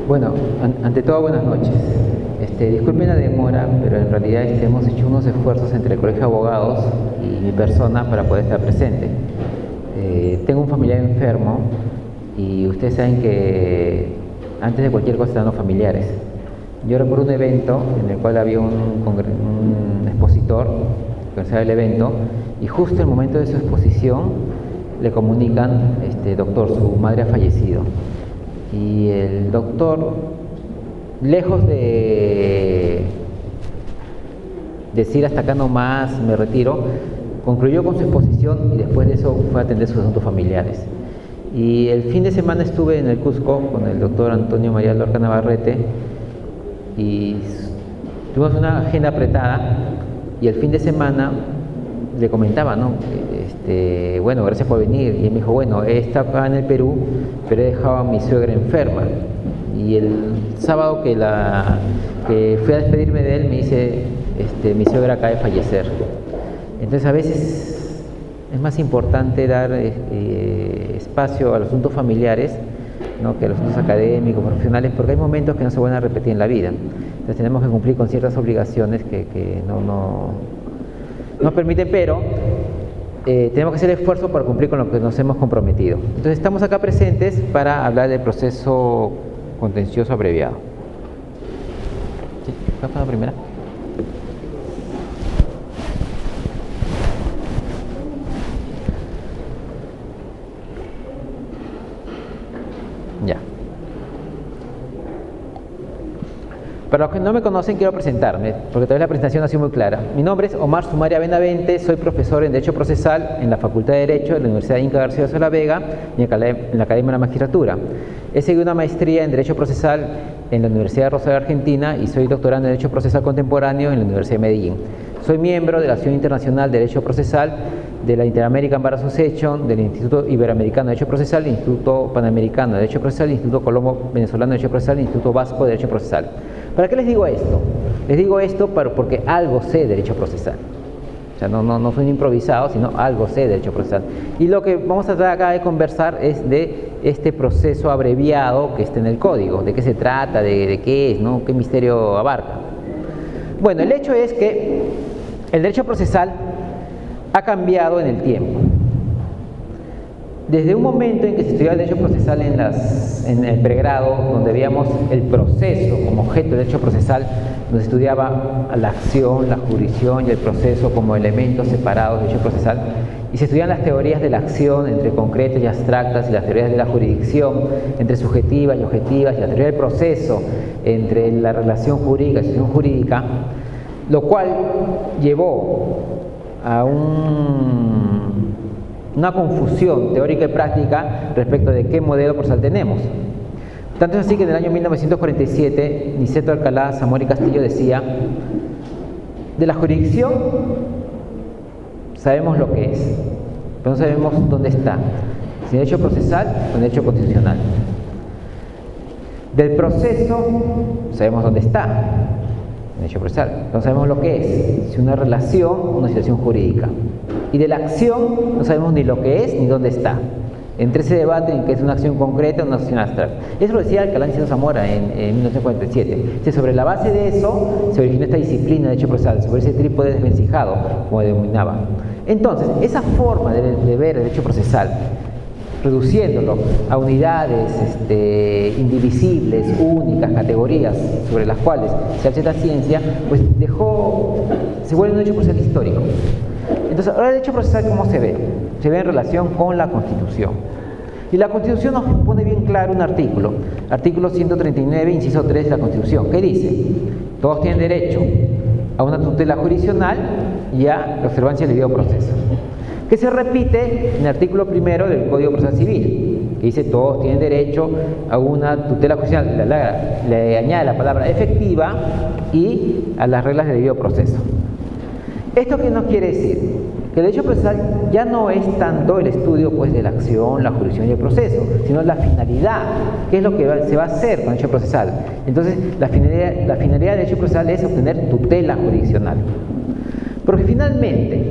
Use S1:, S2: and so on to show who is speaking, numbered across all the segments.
S1: Bueno, ante todo, buenas noches. Disculpen la demora, pero en realidad hemos hecho unos esfuerzos entre el Colegio de Abogados y mi persona para poder estar presente. Tengo un familiar enfermo y ustedes saben que antes de cualquier cosa están los familiares. Yo recuerdo un evento en el cual había un expositor que organizaba el evento y justo en el momento de su exposición le comunican, doctor, su madre ha fallecido. Y el doctor, lejos de decir hasta acá nomás, me retiro, concluyó con su exposición y después de eso fue a atender sus asuntos familiares. Y el fin de semana estuve en el Cusco con el doctor Antonio María Lorca Navarrete y tuvimos una agenda apretada y el fin de semana le comentaba, ¿no? Bueno, gracias por venir. Y él me dijo, bueno, he estado acá en el Perú, pero he dejado a mi suegra enferma. Y el sábado que fui a despedirme de él, me dice, mi suegra acaba de fallecer. Entonces a veces es más importante dar espacio a los asuntos familiares, ¿no?, que a los asuntos académicos, profesionales, porque hay momentos que no se van a repetir en la vida. Entonces tenemos que cumplir con ciertas obligaciones que no permiten, pero tenemos que hacer esfuerzo para cumplir con lo que nos hemos comprometido. Entonces estamos acá presentes para hablar del proceso contencioso abreviado. ¿Sí? ¿Puedes poner la primera? Ya. Para los que no me conocen, quiero presentarme, porque tal vez la presentación ha sido muy clara. Mi nombre es Omar Sumaria Benavente, soy profesor en Derecho Procesal en la Facultad de Derecho de la Universidad Inca Garcilaso de la Vega y en la Academia de la Magistratura. He seguido una maestría en Derecho Procesal en la Universidad de Rosario, Argentina, y soy doctorando en Derecho Procesal Contemporáneo en la Universidad de Medellín. Soy miembro de la Asociación Internacional de Derecho Procesal, de la Inter-American Bar Association, del Instituto Iberoamericano de Derecho Procesal, del Instituto Panamericano de Derecho Procesal, del Instituto Colombo Venezolano de Derecho Procesal, del Instituto Vasco de Derecho Procesal. ¿Para qué les digo esto? Les digo esto porque algo sé de derecho procesal. O sea, no soy un improvisado, sino algo sé de derecho procesal. Y lo que vamos a tratar acá de conversar es de este proceso abreviado que está en el código. ¿De qué se trata? ¿De qué es? ¿No? ¿Qué misterio abarca? Bueno, el hecho es que el derecho procesal ha cambiado en el tiempo. Desde un momento en que se estudiaba el derecho procesal en el pregrado, donde veíamos el proceso como objeto del derecho procesal, donde se estudiaba la acción, la jurisdicción y el proceso como elementos separados del derecho procesal, y se estudian las teorías de la acción entre concretas y abstractas, y las teorías de la jurisdicción entre subjetivas y objetivas, y la teoría del proceso entre la relación jurídica y la situación jurídica, lo cual llevó a una confusión teórica y práctica respecto de qué modelo procesal tenemos. Tanto es así que en el año 1947 Niceto Alcalá, Zamora y Castillo decía: de la jurisdicción sabemos lo que es, pero no sabemos dónde está, si en derecho procesal o en derecho constitucional. Del proceso sabemos dónde está, en derecho procesal, pero no sabemos lo que es, si una relación o una situación jurídica. Y de la acción no sabemos ni lo que es ni dónde está. Entre ese debate en que es una acción concreta o una acción abstracta. Eso lo decía Alcalá Niceto Zamora en 1947. Sobre la base de eso se originó esta disciplina de derecho procesal, sobre ese trípode desvencijado, como denominaba. Entonces, esa forma de ver el derecho procesal, reduciéndolo a unidades indivisibles, únicas, categorías sobre las cuales se hace la ciencia, pues se vuelve un derecho procesal histórico. Entonces, ahora el derecho procesal, ¿cómo se ve? Se ve en relación con la Constitución. Y la Constitución nos pone bien claro un artículo, artículo 139, inciso 3 de la Constitución, que dice: todos tienen derecho a una tutela jurisdiccional y a la observancia del debido proceso. Que se repite en el artículo 1 del Código Procesal Civil, que dice: todos tienen derecho a una tutela jurisdiccional, le añade la palabra efectiva y a las reglas del debido proceso. ¿Esto qué nos quiere decir? Que el derecho procesal ya no es tanto el estudio de la acción, la jurisdicción y el proceso, sino la finalidad, qué es lo que se va a hacer con el derecho procesal. Entonces, la finalidad del derecho procesal es obtener tutela jurisdiccional. Porque finalmente,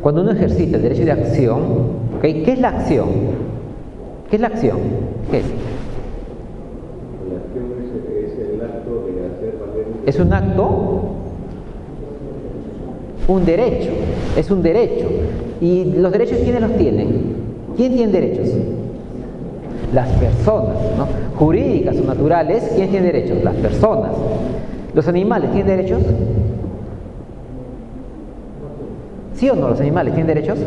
S1: cuando uno ejercita el derecho de acción, ¿okay? ¿Qué es la acción? ¿Qué es la acción? ¿Qué es?
S2: La acción es el acto de hacer valer
S1: Es un acto, un derecho, es un derecho. ¿Y los derechos quiénes los tienen? ¿Quién tiene derechos? Las personas, ¿no? Jurídicas o naturales, ¿quién tiene derechos? Las personas. ¿Los animales tienen derechos? ¿Sí o no? ¿Los animales tienen derechos?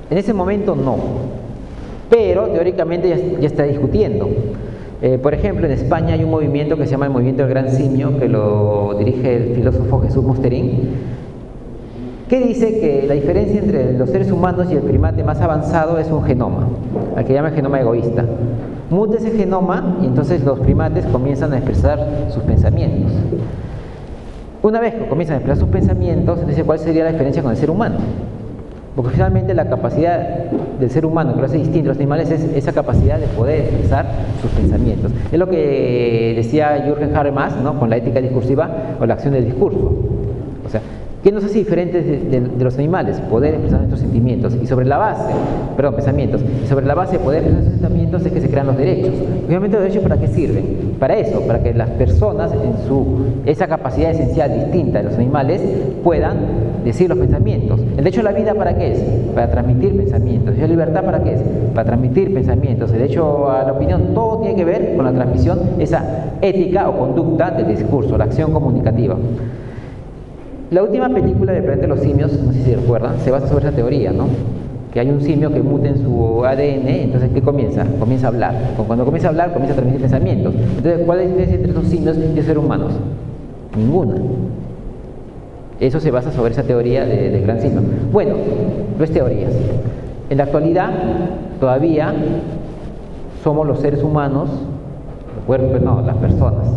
S1: En ese momento no, pero teóricamente ya está discutiendo. Por ejemplo, en España hay un movimiento que se llama el Movimiento del Gran Simio, que lo dirige el filósofo Jesús Mosterín, que dice que la diferencia entre los seres humanos y el primate más avanzado es un genoma, al que llama el genoma egoísta. Muta ese genoma y entonces los primates comienzan a expresar sus pensamientos. Una vez que comienzan a expresar sus pensamientos, entonces ¿cuál sería la diferencia con el ser humano? Porque finalmente la capacidad del ser humano que lo hace distinto a los animales es esa capacidad de poder expresar sus pensamientos. Es lo que decía Jürgen Habermas, ¿no?, con la ética discursiva o la acción del discurso. O sea, ¿qué nos hace diferentes de los animales? Poder expresar nuestros sentimientos. Y sobre la base, pensamientos. Y sobre la base de poder expresar nuestros sentimientos es que se crean los derechos. Obviamente los derechos, ¿para qué sirven? Para eso, para que las personas en esa capacidad esencial distinta de los animales puedan decir los pensamientos. El derecho a la vida, ¿para qué es? Para transmitir pensamientos. El derecho a la libertad, ¿para qué es? Para transmitir pensamientos. El derecho a la opinión, todo tiene que ver con la transmisión, esa ética o conducta del discurso, la acción comunicativa. La última película del Planeta de los Simios, no sé si recuerdan, se basa sobre esa teoría, ¿no? Que hay un simio que muta en su ADN, entonces ¿qué comienza? Comienza a hablar. Cuando comienza a hablar, comienza a transmitir pensamientos. Entonces, ¿cuál es la diferencia entre esos simios y los seres humanos? Ninguna. Eso se basa sobre esa teoría del gran simio. Bueno, no es teorías. En la actualidad, todavía somos los seres humanos, las personas.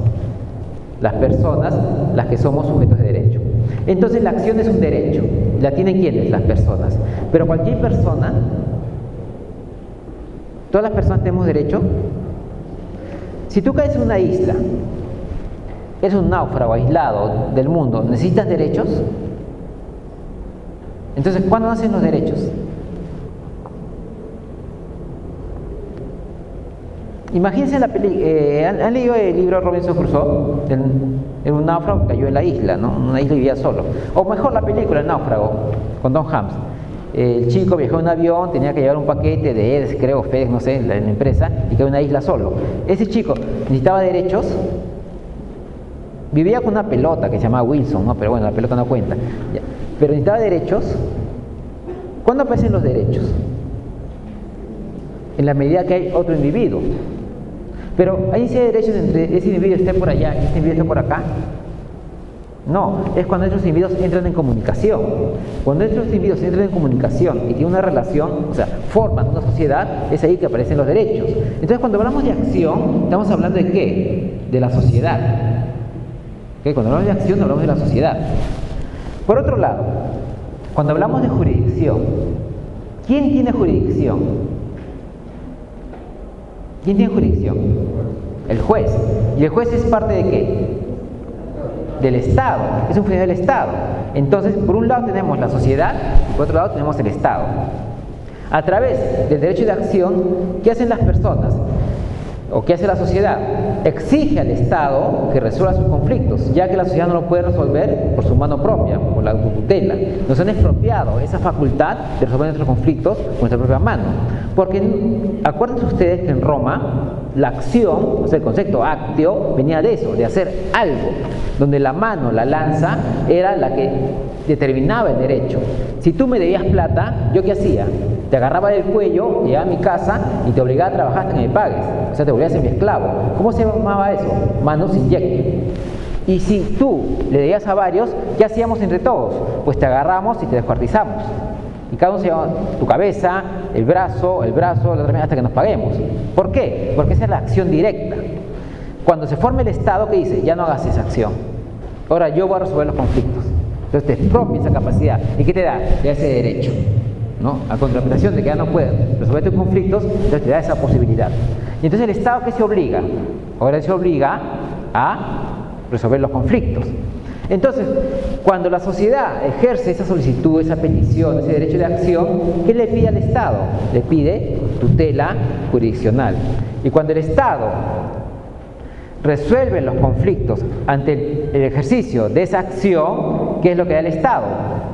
S1: Las personas las que somos sujetos de derecho. Entonces la acción es un derecho. ¿La tienen quiénes? Las personas. Pero cualquier persona, todas las personas tenemos derecho. Si tú caes en una isla, eres un náufrago aislado del mundo, ¿necesitas derechos? Entonces, ¿cuándo nacen los derechos? Imagínense la película, ¿han leído el libro Robinson Crusoe? En un náufrago que cayó en la isla, ¿no? En una isla y vivía solo. O mejor la película El náufrago, con Tom Hanks. El chico viajó en un avión, tenía que llevar un paquete de EDES, creo, FedEx, no sé, la empresa, y cayó en una isla solo. Ese chico necesitaba derechos. Vivía con una pelota que se llamaba Wilson, ¿no? Pero bueno, la pelota no cuenta. Pero necesitaba derechos. ¿Cuándo aparecen los derechos? En la medida que hay otro individuo. Pero ¿hay derechos entre ese individuo esté por allá y este individuo esté por acá? No, es cuando estos individuos entran en comunicación. Cuando estos individuos entran en comunicación y tienen una relación, o sea, forman una sociedad, es ahí que aparecen los derechos. Entonces, cuando hablamos de acción, estamos hablando de ¿qué? De la sociedad. ¿Okay? Cuando hablamos de acción, hablamos de la sociedad. Por otro lado, cuando hablamos de jurisdicción, ¿quién tiene jurisdicción? ¿Quién tiene jurisdicción? El juez. ¿Y el juez es parte de qué? Del Estado. Es un funcionario del Estado. Entonces, por un lado tenemos la sociedad y por otro lado tenemos el Estado. A través del derecho de acción, ¿qué hacen las personas? ¿O qué hace la sociedad? Exige al Estado que resuelva sus conflictos, ya que la sociedad no lo puede resolver por su mano propia, por la autotutela. Nos han expropiado esa facultad de resolver nuestros conflictos con nuestra propia mano. Porque acuérdense ustedes que en Roma la acción, o sea, el concepto actio, venía de eso, de hacer algo, donde la mano, la lanza, era la que determinaba el derecho. Si tú me debías plata, ¿yo qué hacía? Te agarraba del cuello, llegaba a mi casa y te obligaba a trabajar hasta que me pagues. O sea, te volvías a ser mi esclavo. ¿Cómo se llamaba eso? Manus injecti. Y si tú le debías a varios, ¿qué hacíamos entre todos? Pues te agarramos y te descuartizamos. Y cada uno se llevaba tu cabeza, el brazo, la otra hasta que nos paguemos. ¿Por qué? Porque esa es la acción directa. Cuando se forma el Estado, ¿qué dice? Ya no hagas esa acción. Ahora yo voy a resolver los conflictos. Entonces te expropia esa capacidad. ¿Y qué te da? Te da ese derecho, ¿no? A contraprestación de que ya no puedes resolver tus conflictos, entonces te da esa posibilidad. Y entonces el Estado, ¿qué se obliga? Ahora se obliga a resolver los conflictos. Entonces, cuando la sociedad ejerce esa solicitud, esa petición, ese derecho de acción, ¿qué le pide al Estado? Le pide tutela jurisdiccional. Y cuando el Estado resuelve los conflictos ante el ejercicio de esa acción, ¿qué es lo que da el Estado?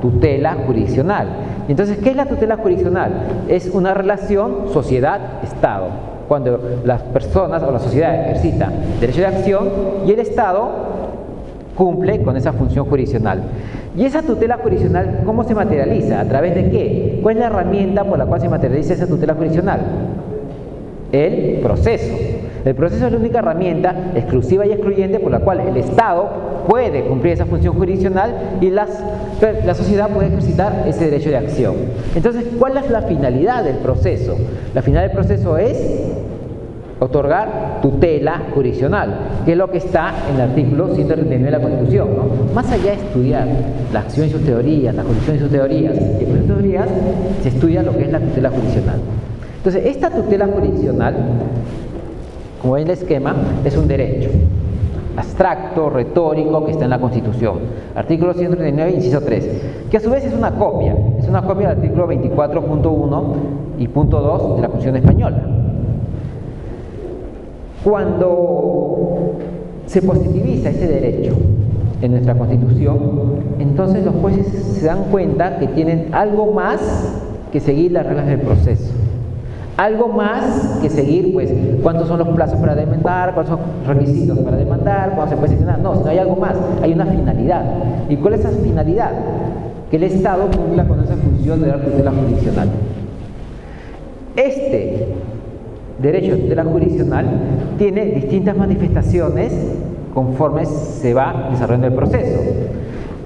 S1: Tutela jurisdiccional. Y entonces, ¿qué es la tutela jurisdiccional? Es una relación sociedad-Estado. Cuando las personas o la sociedad ejercita derecho de acción y el Estado cumple con esa función jurisdiccional. ¿Y esa tutela jurisdiccional cómo se materializa? ¿A través de qué? ¿Cuál es la herramienta por la cual se materializa esa tutela jurisdiccional? El proceso. El proceso es la única herramienta exclusiva y excluyente por la cual el Estado puede cumplir esa función jurisdiccional y la sociedad puede ejercitar ese derecho de acción. Entonces, ¿cuál es la finalidad del proceso? La finalidad del proceso es otorgar tutela jurisdiccional, que es lo que está en el artículo 139 de la Constitución, ¿no? Más allá de estudiar la acción y sus teorías, la jurisdicción y sus teorías, y en sus teorías se estudia lo que es la tutela jurisdiccional. Entonces, esta tutela jurisdiccional, como ven el esquema, es un derecho abstracto, retórico, que está en la Constitución. Artículo 139, inciso 3, que a su vez es una copia del artículo 24.1 y punto 2 de la Constitución española. Cuando se positiviza ese derecho en nuestra Constitución, entonces los jueces se dan cuenta que tienen algo más que seguir las reglas del proceso. Algo más que seguir, pues, cuántos son los plazos para demandar, cuáles son los requisitos para demandar, cuándo se puede sancionar. No, sino hay algo más, hay una finalidad. ¿Y cuál es esa finalidad? Que el Estado cumpla con esa función de dar tutela jurisdiccional. Este derecho de tutela jurisdiccional tiene distintas manifestaciones conforme se va desarrollando el proceso.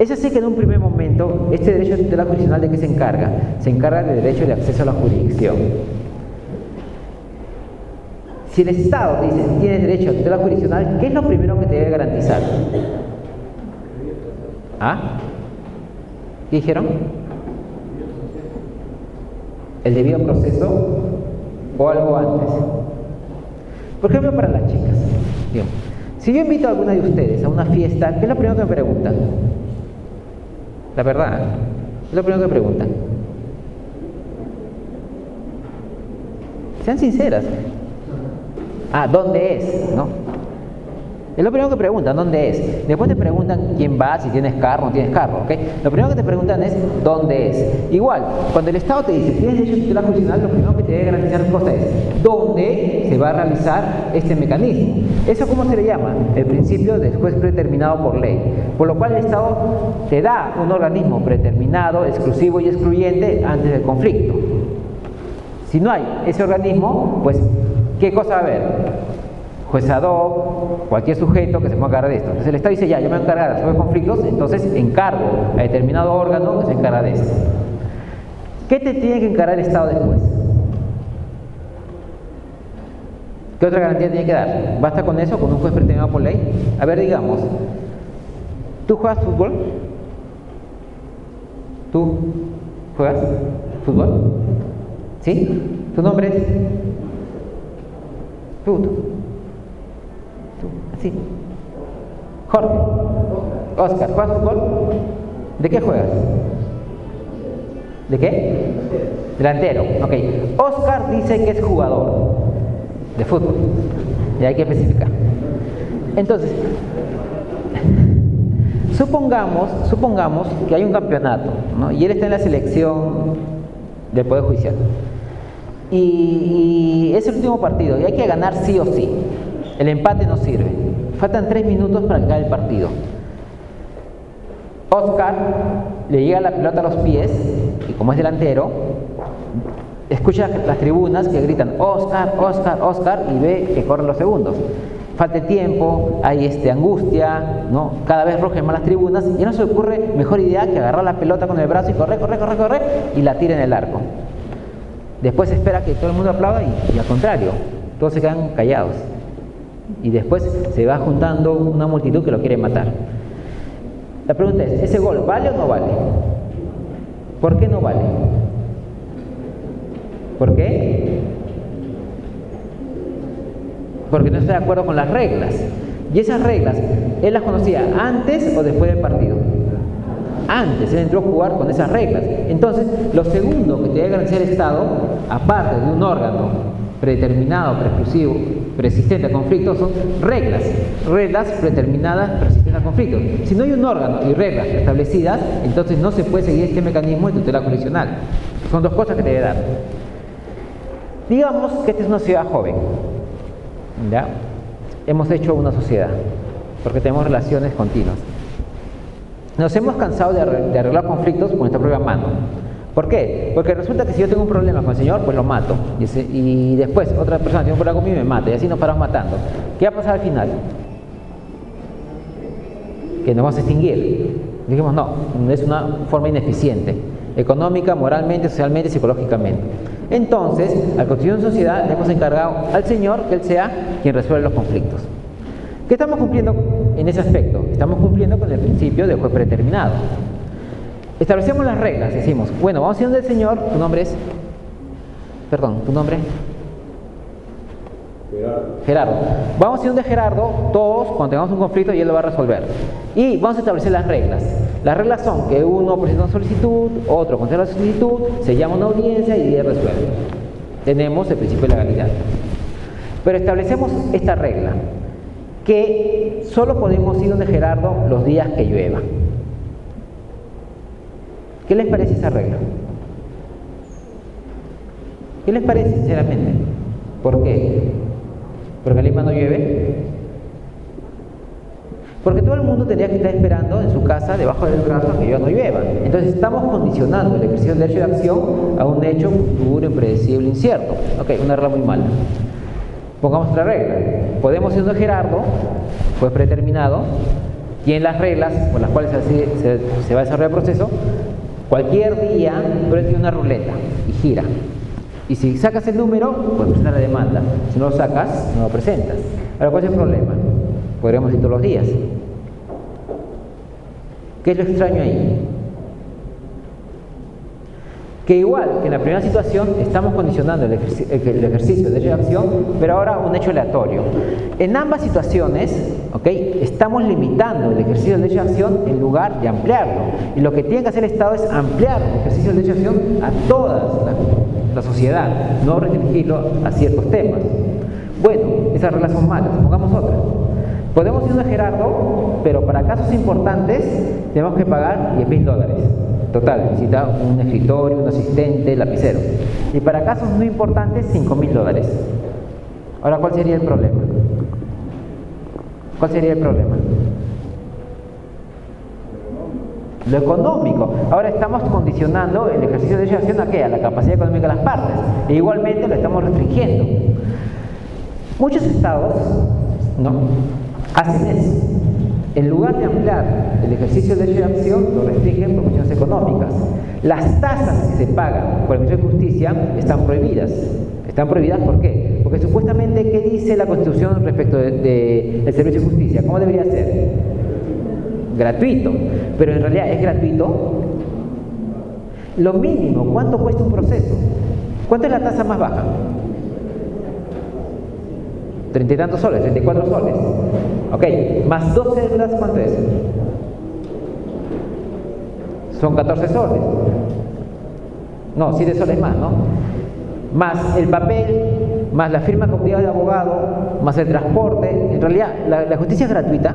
S1: Es así que en un primer momento, este derecho de tutela jurisdiccional, ¿de qué se encarga? Se encarga del derecho de acceso a la jurisdicción. Si el Estado dice que tiene derecho a tutela jurisdiccional, ¿qué es lo primero que te debe garantizar? ¿Ah? ¿Qué dijeron? ¿El debido proceso o algo antes? Por ejemplo, para las chicas. Bien. Si yo invito a alguna de ustedes a una fiesta, ¿qué es lo primero que me preguntan? La verdad, ¿qué es lo primero que me preguntan? Sean sinceras. ¿Dónde es? ¿No? Es lo primero que preguntan, ¿dónde es? Después te preguntan quién va, si tienes carro o no tienes carro, ¿ok? Lo primero que te preguntan es ¿dónde es? Igual, cuando el Estado te dice tienes derecho a tutela jurisdiccional, lo primero que te debe garantizar cosa es ¿dónde se va a realizar este mecanismo? ¿Eso cómo se le llama? El principio del juez predeterminado por ley. Por lo cual el Estado te da un organismo predeterminado, exclusivo y excluyente antes del conflicto. Si no hay ese organismo, pues ¿qué cosa va a haber? Juez ad hoc, cualquier sujeto que se pueda encargar de esto. Entonces el Estado dice, ya, yo me voy a encargar de resolver conflictos, entonces encargo a determinado órgano que se encarga de esto. ¿Qué te tiene que encargar el Estado después? ¿Qué otra garantía tiene que dar? ¿Basta con eso, con un juez predeterminado por ley? A ver, digamos, ¿tú juegas fútbol? ¿Tú juegas fútbol? ¿Sí? ¿Tu nombre es? Tú. Así. Jorge. Oscar, ¿juegas fútbol? ¿De qué juegas? ¿De qué? Delantero. Ok. Oscar dice que es jugador de fútbol. Y hay que especificar. Entonces, supongamos que hay un campeonato, ¿no? Y él está en la selección del Poder Judicial. Y es el último partido y hay que ganar sí o sí. El empate no sirve. Faltan 3 minutos para que acabe el partido. Oscar le llega la pelota a los pies y como es delantero, escucha las tribunas que gritan Oscar, Oscar, Oscar y ve que corren los segundos. Falta tiempo, hay angustia, ¿no? Cada vez rugen más las tribunas y no se le ocurre mejor idea que agarrar la pelota con el brazo y correr y la tira en el arco. Después espera que todo el mundo aplauda y al contrario, todos se quedan callados. Y después se va juntando una multitud que lo quiere matar. La pregunta es, ¿ese gol vale o no vale? ¿Por qué no vale? ¿Por qué? Porque no está de acuerdo con las reglas. Y esas reglas, ¿él las conocía antes o después del partido? Antes, él entró a jugar con esas reglas. Entonces, lo segundo que te debe garantizar el Estado, aparte de un órgano predeterminado, preexclusivo, persistente a conflictos, son reglas predeterminadas, persistentes a conflictos. Si no hay un órgano y reglas establecidas, entonces no se puede seguir este mecanismo de tutela jurisdiccional. Son dos cosas que te debe dar. Digamos que esta es una sociedad joven, ¿ya? Hemos hecho una sociedad, porque tenemos relaciones continuas. Nos hemos cansado de arreglar conflictos con nuestra propia mano. ¿Por qué? Porque resulta que si yo tengo un problema con el señor, pues lo mato. Y después otra persona tiene un problema conmigo y me mata. Y así nos paramos matando. ¿Qué va a pasar al final? Que nos vamos a extinguir. Dijimos, no, es una forma ineficiente. Económica, moralmente, socialmente, psicológicamente. Entonces, al constituir una sociedad, le hemos encargado al señor que él sea quien resuelve los conflictos. ¿Qué estamos cumpliendo en ese aspecto? Estamos cumpliendo con el principio del juez predeterminado. Establecemos las reglas, decimos, bueno, vamos a ir donde el señor, tu nombre es, perdón, tu nombre, Gerardo. Vamos a ir donde Gerardo, todos, cuando tengamos un conflicto, y él lo va a resolver. Y vamos a establecer las reglas. Las reglas son que uno presenta una solicitud, otro contesta la solicitud, se llama una audiencia y él resuelve. Tenemos el principio de legalidad. Pero establecemos esta regla, que solo podemos ir donde Gerardo los días que llueva. ¿Qué les parece esa regla? ¿Qué les parece, sinceramente? ¿Por qué? ¿Porque en Lima no llueve? Porque todo el mundo tendría que estar esperando en su casa, debajo del brazo, que no llueva. Entonces estamos condicionando el ejercicio del derecho de acción a un hecho futuro, impredecible, incierto. Ok, una regla muy mala. Pongamos otra regla. Podemos ir donde Gerardo, juez predeterminado, y en las reglas por las cuales se va a desarrollar el proceso, cualquier día, pero él tiene una ruleta y gira. Y si sacas el número, pues presentas la demanda. Si no lo sacas, no lo presentas. Ahora, ¿cuál es el problema? Podríamos ir todos los días. ¿Qué es lo extraño ahí? Que igual que en la primera situación estamos condicionando el ejercicio de derecho de acción, pero ahora un hecho aleatorio. En ambas situaciones, estamos limitando el ejercicio del derecho de acción en lugar de ampliarlo. Y lo que tiene que hacer el Estado es ampliar el ejercicio del derecho de acción a toda la sociedad, no restringirlo a ciertos temas. Bueno, esas reglas son malas, pongamos otra. Podemos ir a Gerardo, pero para casos importantes tenemos que pagar $10.000. Total, necesita un escritorio, un asistente, lapicero. Y para casos muy importantes, $5.000. Ahora, ¿cuál sería el problema? ¿Cuál sería el problema? Lo económico. Ahora estamos condicionando el ejercicio de derecho de acción ¿a qué? A la capacidad económica de las partes. E igualmente lo estamos restringiendo. Muchos estados, ¿no?, hacen eso. En lugar de ampliar el ejercicio del derecho de acción, lo restringen por cuestiones económicas. Las tasas que se pagan por el Ministerio de Justicia están prohibidas. ¿Están prohibidas por qué? Porque supuestamente, ¿qué dice la Constitución respecto del Servicio de Justicia? ¿Cómo debería ser? Gratuito. Pero en realidad, ¿es gratuito? Lo mínimo, ¿cuánto cuesta un proceso? ¿Cuánto es la tasa más baja? 30 y tantos soles, 34 soles. Ok, más 2 cédulas, ¿cuánto es? Son 14 soles. No, 7 soles más, ¿no? Más el papel, más la firma copiada de abogado, más el transporte. En realidad, la justicia es gratuita.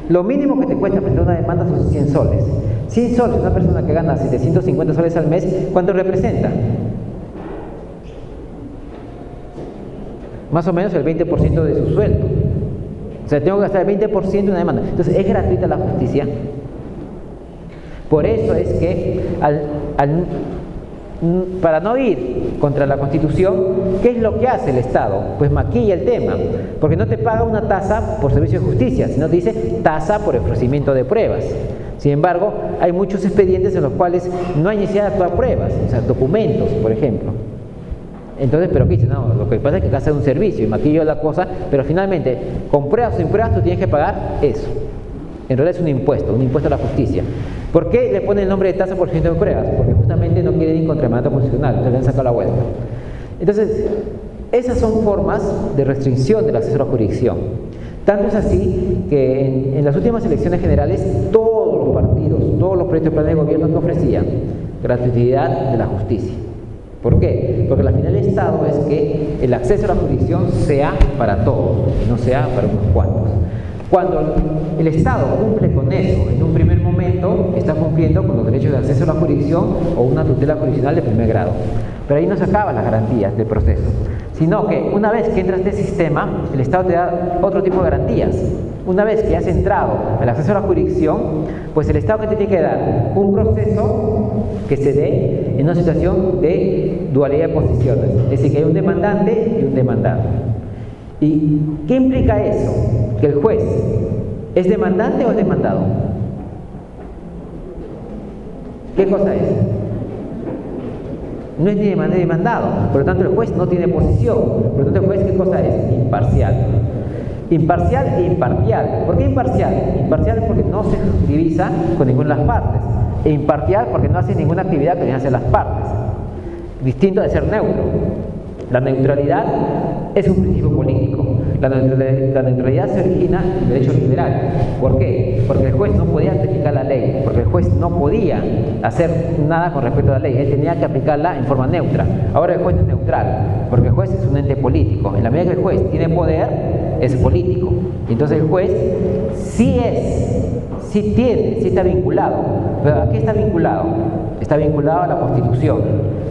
S1: Lo mínimo que te cuesta presentar una demanda son 100 soles. 100 soles, una persona que gana 750 soles al mes, ¿cuánto representa? Más o menos el 20% de su sueldo. O sea, tengo que gastar el 20% en una demanda. Entonces, ¿es gratuita la justicia? Por eso es que, para no ir contra la Constitución, ¿qué es lo que hace el Estado? Pues maquilla el tema, porque no te paga una tasa por servicio de justicia, sino te dice tasa por ofrecimiento de pruebas. Sin embargo, hay muchos expedientes en los cuales no hay necesidad de actuar pruebas, o sea, documentos, por ejemplo. Entonces, ¿pero qué dice? No, lo que pasa es que acá hace un servicio y maquillo la cosa, pero finalmente, con pruebas o sin pruebas, tú tienes que pagar eso. En realidad es un impuesto a la justicia. ¿Por qué le ponen el nombre de tasa por ciento de pruebas? Porque justamente no quieren ir contra el mandato constitucional, entonces le han sacado la vuelta. Entonces, esas son formas de restricción del acceso a la jurisdicción. Tanto es así que en las últimas elecciones generales todos los partidos, todos los proyectos de planes de gobierno que ofrecían gratuidad de la justicia. ¿Por qué? Porque la finalidad del Estado es que el acceso a la jurisdicción sea para todos y no sea para unos cuantos. Cuando el Estado cumple con eso en un primer momento, está cumpliendo con los derechos de acceso a la jurisdicción o una tutela jurisdiccional de primer grado. Pero ahí no se acaban las garantías del proceso, sino que una vez que entras en este sistema, el Estado te da otro tipo de garantías. Una vez que has entrado al acceso a la jurisdicción, pues el Estado que te tiene que dar un proceso que se dé en una situación de dualidad de posiciones, es decir, que hay un demandante y un demandado. ¿Y qué implica eso? Que el juez es demandante o es demandado. ¿Qué cosa es? No es ni demandante ni demandado, por lo tanto el juez no tiene posición, por lo tanto el juez ¿qué cosa es? Imparcial. Imparcial e imparcial. ¿Por qué imparcial? Imparcial porque no se divisa con ninguna de las partes, e imparcial porque no hace ninguna actividad que hacen las partes, distinto de ser neutro. La neutralidad es un principio político. La neutralidad se origina en el derecho liberal. ¿Por qué? Porque el juez no podía aplicar la ley, porque el juez no podía hacer nada con respecto a la ley, él tenía que aplicarla en forma neutra. Ahora el juez es neutral, porque el juez es un ente político. En la medida que el juez tiene poder, es político. Entonces el juez sí está vinculado. ¿Pero a qué está vinculado? Está vinculado a la Constitución.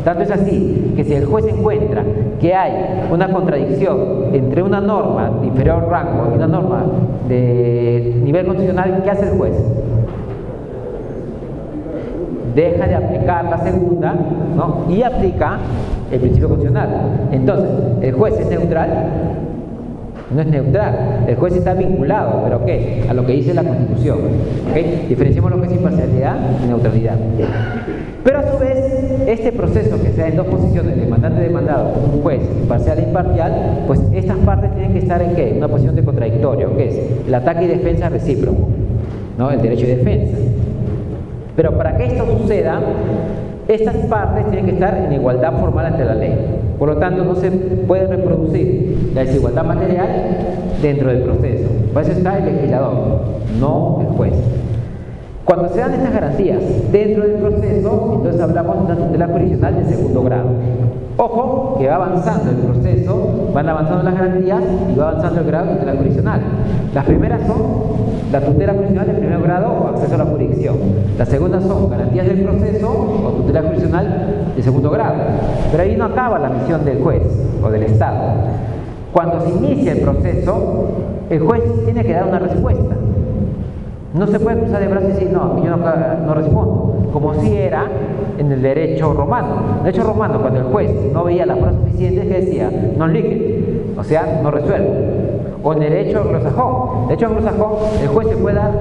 S1: Tanto es así que si el juez encuentra que hay una contradicción entre una norma de inferior rango y una norma de nivel constitucional, ¿qué hace el juez? Deja de aplicar la segunda, ¿no? Y aplica el principio constitucional. Entonces, ¿el juez es neutral? No es neutral, el juez está vinculado, ¿pero qué? A lo que dice la Constitución. ¿Okay? Diferenciamos lo que es imparcialidad y neutralidad. Pero a su vez, este proceso que sea en dos posiciones, demandante y demandado, un juez imparcial e imparcial, pues estas partes tienen que estar en ¿qué? Una posición de contradictorio, que es el ataque y defensa recíproco, ¿no? El derecho de defensa. Pero para que esto suceda, estas partes tienen que estar en igualdad formal ante la ley. Por lo tanto, no se puede reproducir la desigualdad material dentro del proceso. Para eso está el legislador, no el juez. Cuando se dan estas garantías dentro del proceso, entonces hablamos de una tutela jurisdiccional de segundo grado. Ojo, que va avanzando el proceso, van avanzando las garantías y va avanzando el grado de tutela jurisdiccional. Las primeras son la tutela jurisdiccional de primer grado o acceso a la jurisdicción. Las segundas son garantías del proceso o tutela jurisdiccional de segundo grado. Pero ahí no acaba la misión del juez o del Estado. Cuando se inicia el proceso, el juez tiene que dar una respuesta. No se puede cruzar de brazos y decir, no, yo no respondo, como si era en el derecho romano. En el derecho romano, cuando el juez no veía las pruebas suficientes, que decía, non licet, o sea, no resuelvo. O en el derecho anglosajón. En el derecho anglosajón, el juez se puede dar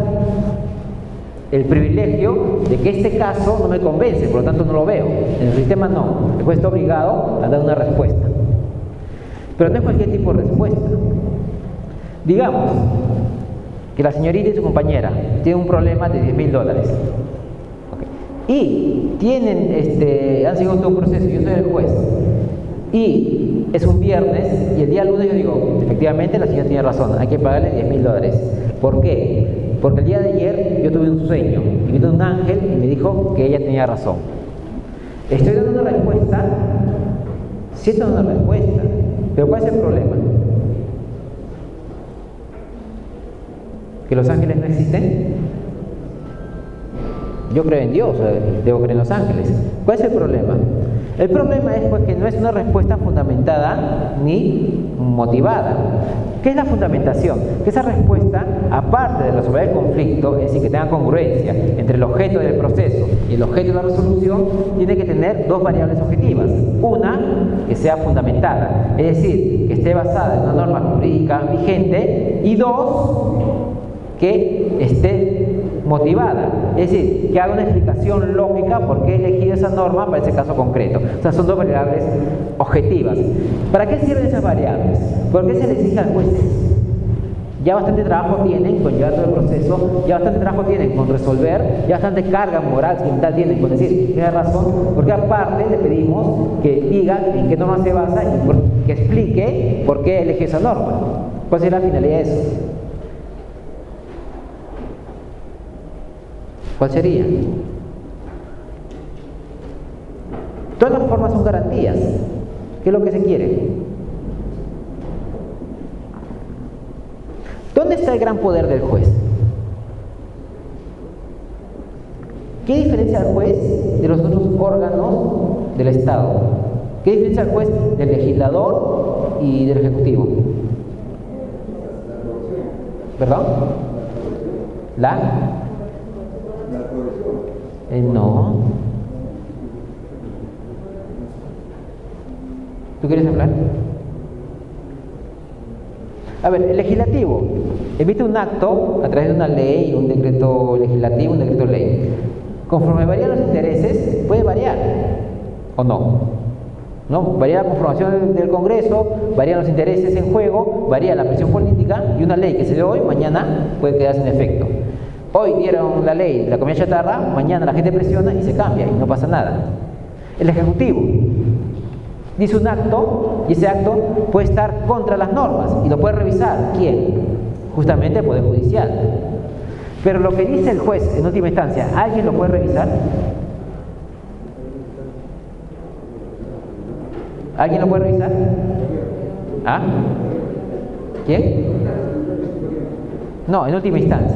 S1: el privilegio de que este caso no me convence, por lo tanto no lo veo. En el sistema no, el juez está obligado a dar una respuesta. Pero no es cualquier tipo de respuesta. Digamos que la señorita y su compañera tienen un problema de $10,000. Okay. Y han seguido todo un proceso, yo soy el juez. Y es un viernes y el día lunes yo digo, efectivamente la señora tiene razón, hay que pagarle $10,000. ¿Por qué? Porque el día de ayer yo tuve un sueño y vino un ángel y me dijo que ella tenía razón. Estoy dando una respuesta, sí estoy dando una respuesta, pero ¿cuál es el problema? ¿Que los ángeles no existen? Yo creo en Dios, debo creer en los ángeles. ¿Cuál es el problema? El problema es pues, que no es una respuesta fundamentada ni motivada. ¿Qué es la fundamentación? Que esa respuesta, aparte de resolver el conflicto, es decir, que tenga congruencia entre el objeto del proceso y el objeto de la resolución, tiene que tener dos variables objetivas. Una, que sea fundamentada, es decir, que esté basada en una norma jurídica vigente, y dos, que esté motivada, es decir, que haga una explicación lógica por qué he elegido esa norma para ese caso concreto. O sea, son dos variables objetivas. ¿Para qué sirven esas variables? ¿Por qué se les exige al juez? Ya bastante trabajo tienen con llevar todo el proceso, ya bastante trabajo tienen con resolver, ya bastante carga moral, sentimental tienen con decir, tiene razón, porque aparte le pedimos que diga en qué norma se basa y que explique por qué eligió esa norma. ¿Cuál es la finalidad de eso? ¿Cuál sería? Todas las formas son garantías. ¿Qué es lo que se quiere? ¿Dónde está el gran poder del juez? ¿Qué diferencia al juez de los otros órganos del Estado? ¿Qué diferencia al juez del legislador y del ejecutivo? ¿Perdón? No. ¿Tú quieres hablar? A ver, el legislativo emite un acto a través de una ley, un decreto legislativo, un decreto ley. Conforme varían los intereses, puede variar, ¿o no? ¿No? Varía la conformación del Congreso, varían los intereses en juego, varía la presión política, y una ley que se dio hoy, mañana puede quedarse en efecto. Hoy dieron la ley de la comida chatarra, mañana la gente presiona y se cambia y no pasa nada. El Ejecutivo dice un acto y ese acto puede estar contra las normas y lo puede revisar. ¿Quién? Justamente el Poder Judicial. Pero lo que dice el juez en última instancia, ¿alguien lo puede revisar? ¿Alguien lo puede revisar? ¿Ah? ¿Quién? No, en última instancia.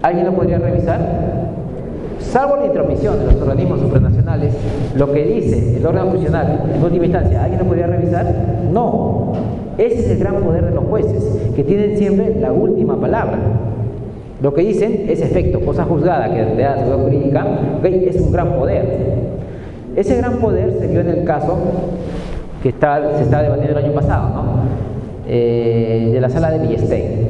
S1: ¿Alguien lo podría revisar? Salvo la intromisión de los organismos supranacionales, lo que dice el órgano funcional en última instancia, ¿alguien lo podría revisar? No. Ese es el gran poder de los jueces, que tienen siempre la última palabra. Lo que dicen es efecto, cosa juzgada que le da la seguridad jurídica, es un gran poder. Ese gran poder se vio en el caso que se estaba debatiendo el año pasado, ¿no? De la sala de Villestein.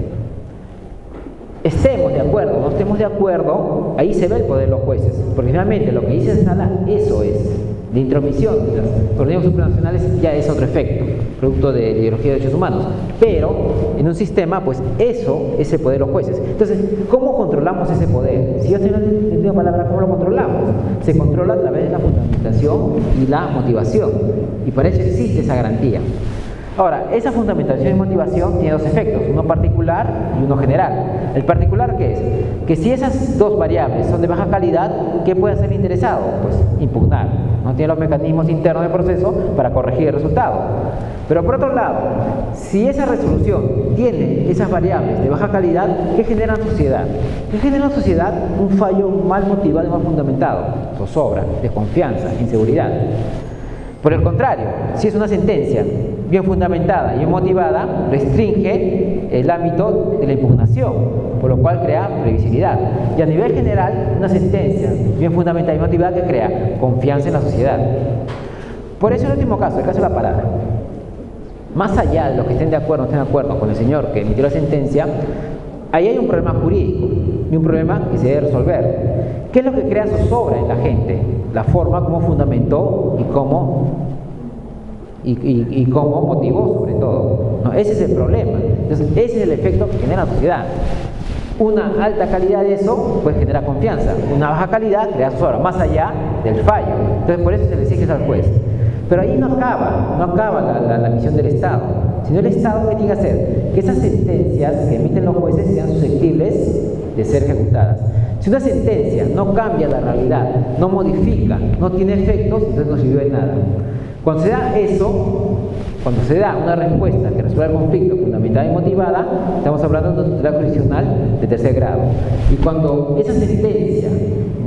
S1: Estemos de acuerdo, no estemos de acuerdo, ahí se ve el poder de los jueces, porque finalmente lo que dice la sala, eso es, de intromisión de los organismos supranacionales ya es otro efecto, producto de la ideología de derechos humanos, pero en un sistema, pues eso es el poder de los jueces. Entonces, ¿cómo controlamos ese poder? Si yo tengo una palabra, ¿cómo lo controlamos? Se controla a través de la fundamentación y la motivación, y para eso existe esa garantía. Ahora, esa fundamentación y motivación tiene dos efectos, uno particular y uno general. ¿El particular qué es? Que si esas dos variables son de baja calidad, ¿qué puede hacer el interesado? Pues impugnar. No tiene los mecanismos internos del proceso para corregir el resultado. Pero por otro lado, si esa resolución tiene esas variables de baja calidad, ¿qué genera en la sociedad? ¿Qué genera en la sociedad? Un fallo mal motivado y mal fundamentado, zozobra, desconfianza, inseguridad. Por el contrario, si es una sentencia bien fundamentada y bien motivada, restringe el ámbito de la impugnación, por lo cual crea previsibilidad. Y a nivel general, una sentencia bien fundamentada y motivada que crea confianza en la sociedad. Por eso el último caso, el caso de la parada. Más allá de los que estén de acuerdo o no estén de acuerdo con el señor que emitió la sentencia, ahí hay un problema jurídico y un problema que se debe resolver. ¿Qué es lo que crea zozobra en la gente? La forma como fundamentó y cómo motivó, sobre todo. ¿No? Ese es el problema. Entonces, ese es el efecto que genera la sociedad. Una alta calidad de eso pues genera confianza. Una baja calidad crea zozobra, más allá del fallo. Entonces, por eso se le exige al juez. Pero ahí no acaba la misión del Estado. Sino el Estado, ¿qué tiene que hacer? Que esas sentencias que emiten los jueces sean susceptibles de ser ejecutadas. Si una sentencia no cambia la realidad, no modifica, no tiene efectos, entonces no sirve de nada. Cuando se da eso, cuando se da una respuesta que resuelva el conflicto fundamentada y motivada, estamos hablando de una tutela jurisdiccional de tercer grado. Y cuando esa sentencia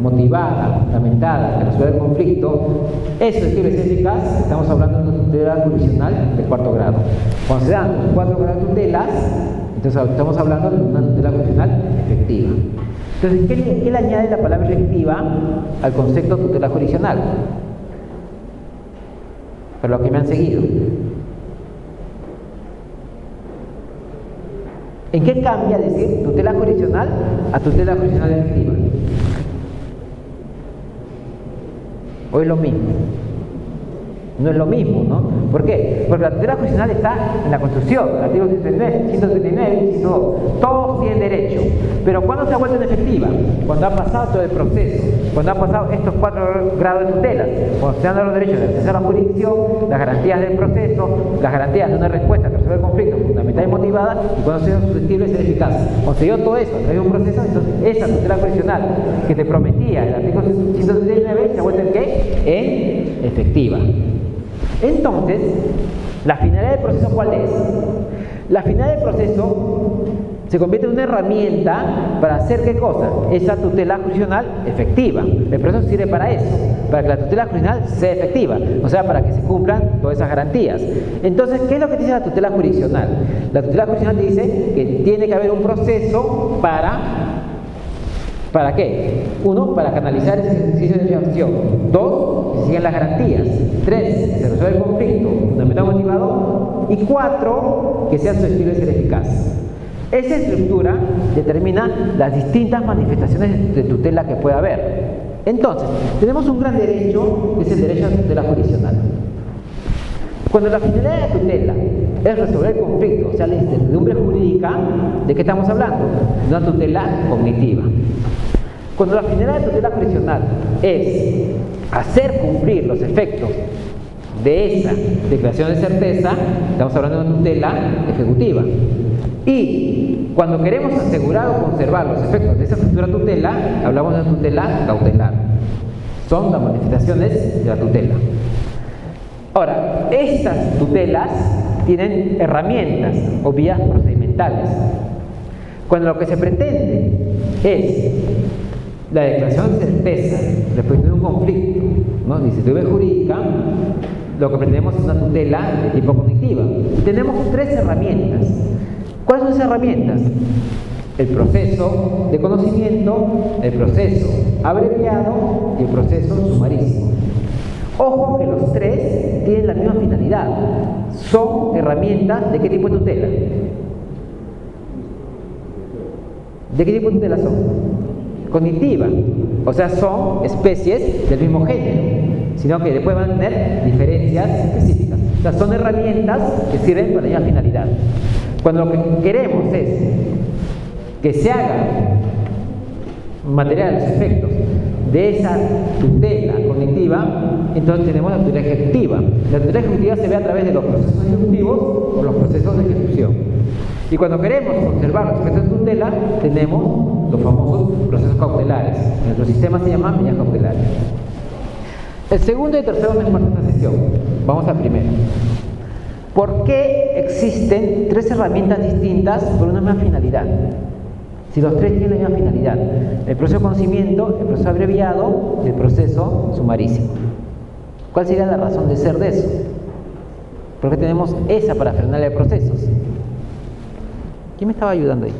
S1: motivada, fundamentada, que resuelve el conflicto, eso es que es eficaz, estamos hablando de una tutela jurisdiccional de cuarto grado. Cuando se dan los 4 grados de tutelas, entonces estamos hablando de una tutela jurisdiccional efectiva. Entonces, ¿qué le añade la palabra efectiva al concepto de tutela jurisdiccional? Para los que me han seguido. ¿En qué cambia decir tutela jurisdiccional a tutela jurisdiccional efectiva? ¿O es lo mismo? No es lo mismo, ¿no? ¿Por qué? Porque la tutela jurisdiccional está en la Constitución, artículos 139, 102. Todos tienen derecho. Pero ¿cuándo se ha vuelto efectiva? Cuando ha pasado todo el proceso, cuando han pasado estos 4 grados de tutela, cuando se han dado los derechos de acceso a la jurisdicción, las garantías del proceso, las garantías de una respuesta que resuelve el conflicto fundamental y motivada, y cuando se dio susceptible de ser eficaz. Cuando se dio todo eso a través de un proceso, entonces esa tutela jurisdiccional que te prometía el artículo 139 se ha vuelto ¿en qué? En efectiva. Entonces, la finalidad del proceso, ¿cuál es? La finalidad del proceso se convierte en una herramienta para hacer ¿qué cosa? Esa tutela jurisdiccional efectiva. El proceso sirve para eso, para que la tutela jurisdiccional sea efectiva, o sea, para que se cumplan todas esas garantías. Entonces, ¿qué es lo que dice la tutela jurisdiccional? La tutela jurisdiccional te dice que tiene que haber un proceso ¿para qué? 1, para canalizar ese ejercicio de acción. 2, que se sigan las garantías. 3, que se resuelva el conflicto fundamental motivado. Y 4, que sea susceptible de ser eficaz. Esa estructura determina las distintas manifestaciones de tutela que puede haber. Entonces, tenemos un gran derecho, que es el derecho a la tutela jurisdiccional. Cuando la finalidad de la tutela es resolver el conflicto, o sea, la incertidumbre jurídica, ¿de qué estamos hablando? De una tutela cognitiva. Cuando la finalidad de la tutela jurisdiccional es hacer cumplir los efectos de esa declaración de certeza, estamos hablando de una tutela ejecutiva. Y cuando queremos asegurar o conservar los efectos de esa futura tutela, hablamos de una tutela cautelar. Son las manifestaciones de la tutela. Ahora, estas tutelas tienen herramientas o vías procedimentales. Cuando lo que se pretende es la declaración de certeza respecto de un conflicto, ¿no?, de incertidumbre jurídica, lo que pretendemos es una tutela de tipo cognitiva. Y tenemos 3 herramientas. ¿Cuáles son esas herramientas? El proceso de conocimiento, el proceso abreviado y el proceso sumarísimo. Ojo que los 3 tienen la misma finalidad. Son herramientas ¿de qué tipo de tutela? ¿De qué tipo de tutela son? Cognitiva. O sea, son especies del mismo género, sino que después van a tener diferencias específicas. O sea, son herramientas que sirven para la misma finalidad. Cuando lo que queremos es que se hagan material los efectos de esa tutela cognitiva, entonces tenemos la tutela ejecutiva. La tutela ejecutiva se ve a través de los procesos ejecutivos o los procesos de ejecución. Y cuando queremos observar los efectos de tutela, tenemos los famosos procesos cautelares. En nuestro sistema se llaman medidas cautelares. El segundo y tercero no es parte de esta sesión. Vamos al primero. ¿Por qué existen 3 herramientas distintas por una misma finalidad? Si los 3 tienen la misma finalidad: el proceso de conocimiento, el proceso abreviado y el proceso sumarísimo. ¿Cuál sería la razón de ser de eso? ¿Por qué tenemos esa parafernalia de procesos? ¿Quién me estaba ayudando ahí?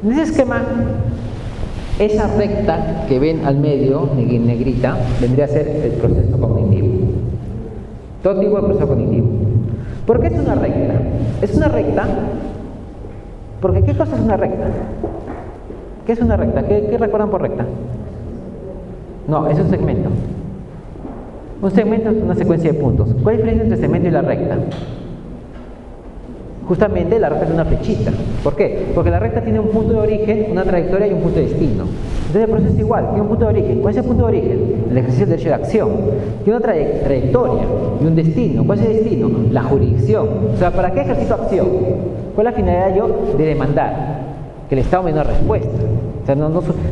S1: En ese esquema, esa recta que ven al medio, negrita, vendría a ser el proceso cognitivo. Todo tipo de proceso cognitivo. ¿Por qué es una recta? Es una recta porque ¿qué cosa es una recta? ¿Qué es una recta? ¿Qué recuerdan por recta? No, es un segmento. Un segmento es una secuencia de puntos. ¿Cuál es la diferencia entre el segmento y la recta? Justamente la recta es una flechita. ¿Por qué? Porque la recta tiene un punto de origen, una trayectoria y un punto de destino. Entonces el proceso es igual, tiene un punto de origen. ¿Cuál es el punto de origen? El ejercicio del derecho de acción. Tiene una trayectoria y un destino. ¿Cuál es el destino? La jurisdicción. O sea, ¿para qué ejercito acción? ¿Cuál es la finalidad yo de demandar? Que el Estado me dé una respuesta. O sea,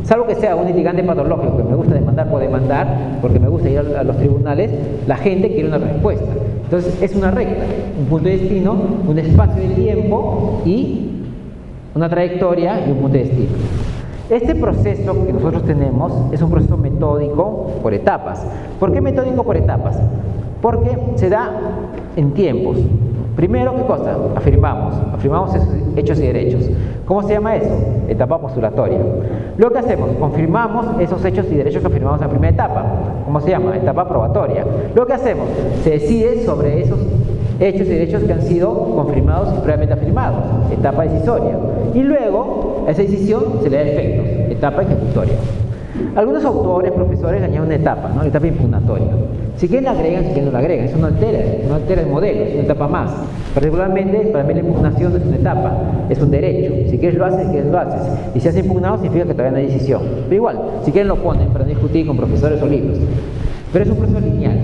S1: salvo que sea un litigante patológico que me gusta demandar por demandar, porque me gusta ir a los tribunales, la gente quiere una respuesta. Entonces es una recta, un punto de destino, un espacio de tiempo y una trayectoria y un punto de destino. Este proceso que nosotros tenemos es un proceso metódico por etapas. ¿Por qué metódico por etapas? Porque se da en tiempos. Primero, ¿qué cosa? Afirmamos hechos y derechos. ¿Cómo se llama eso? Etapa postulatoria. Lo que hacemos, confirmamos esos hechos y derechos que afirmamos en la primera etapa. ¿Cómo se llama? Etapa probatoria. Lo que hacemos, se decide sobre esos hechos y derechos que han sido confirmados y previamente afirmados. Etapa decisoria. Y luego, a esa decisión se le da efectos. Etapa ejecutoria. Algunos autores, profesores, le añaden una etapa, ¿no? La etapa impugnatoria. Si quieren la agregan, si quieren no la agregan. Eso no altera el modelo, es una etapa más. Particularmente, para mí la impugnación no es una etapa, es un derecho. Si quieres lo haces, si quieres lo haces. Y si has impugnado, significa que todavía no hay decisión. Pero igual, si quieren lo ponen para no discutir con profesores o libros. Pero es un proceso lineal.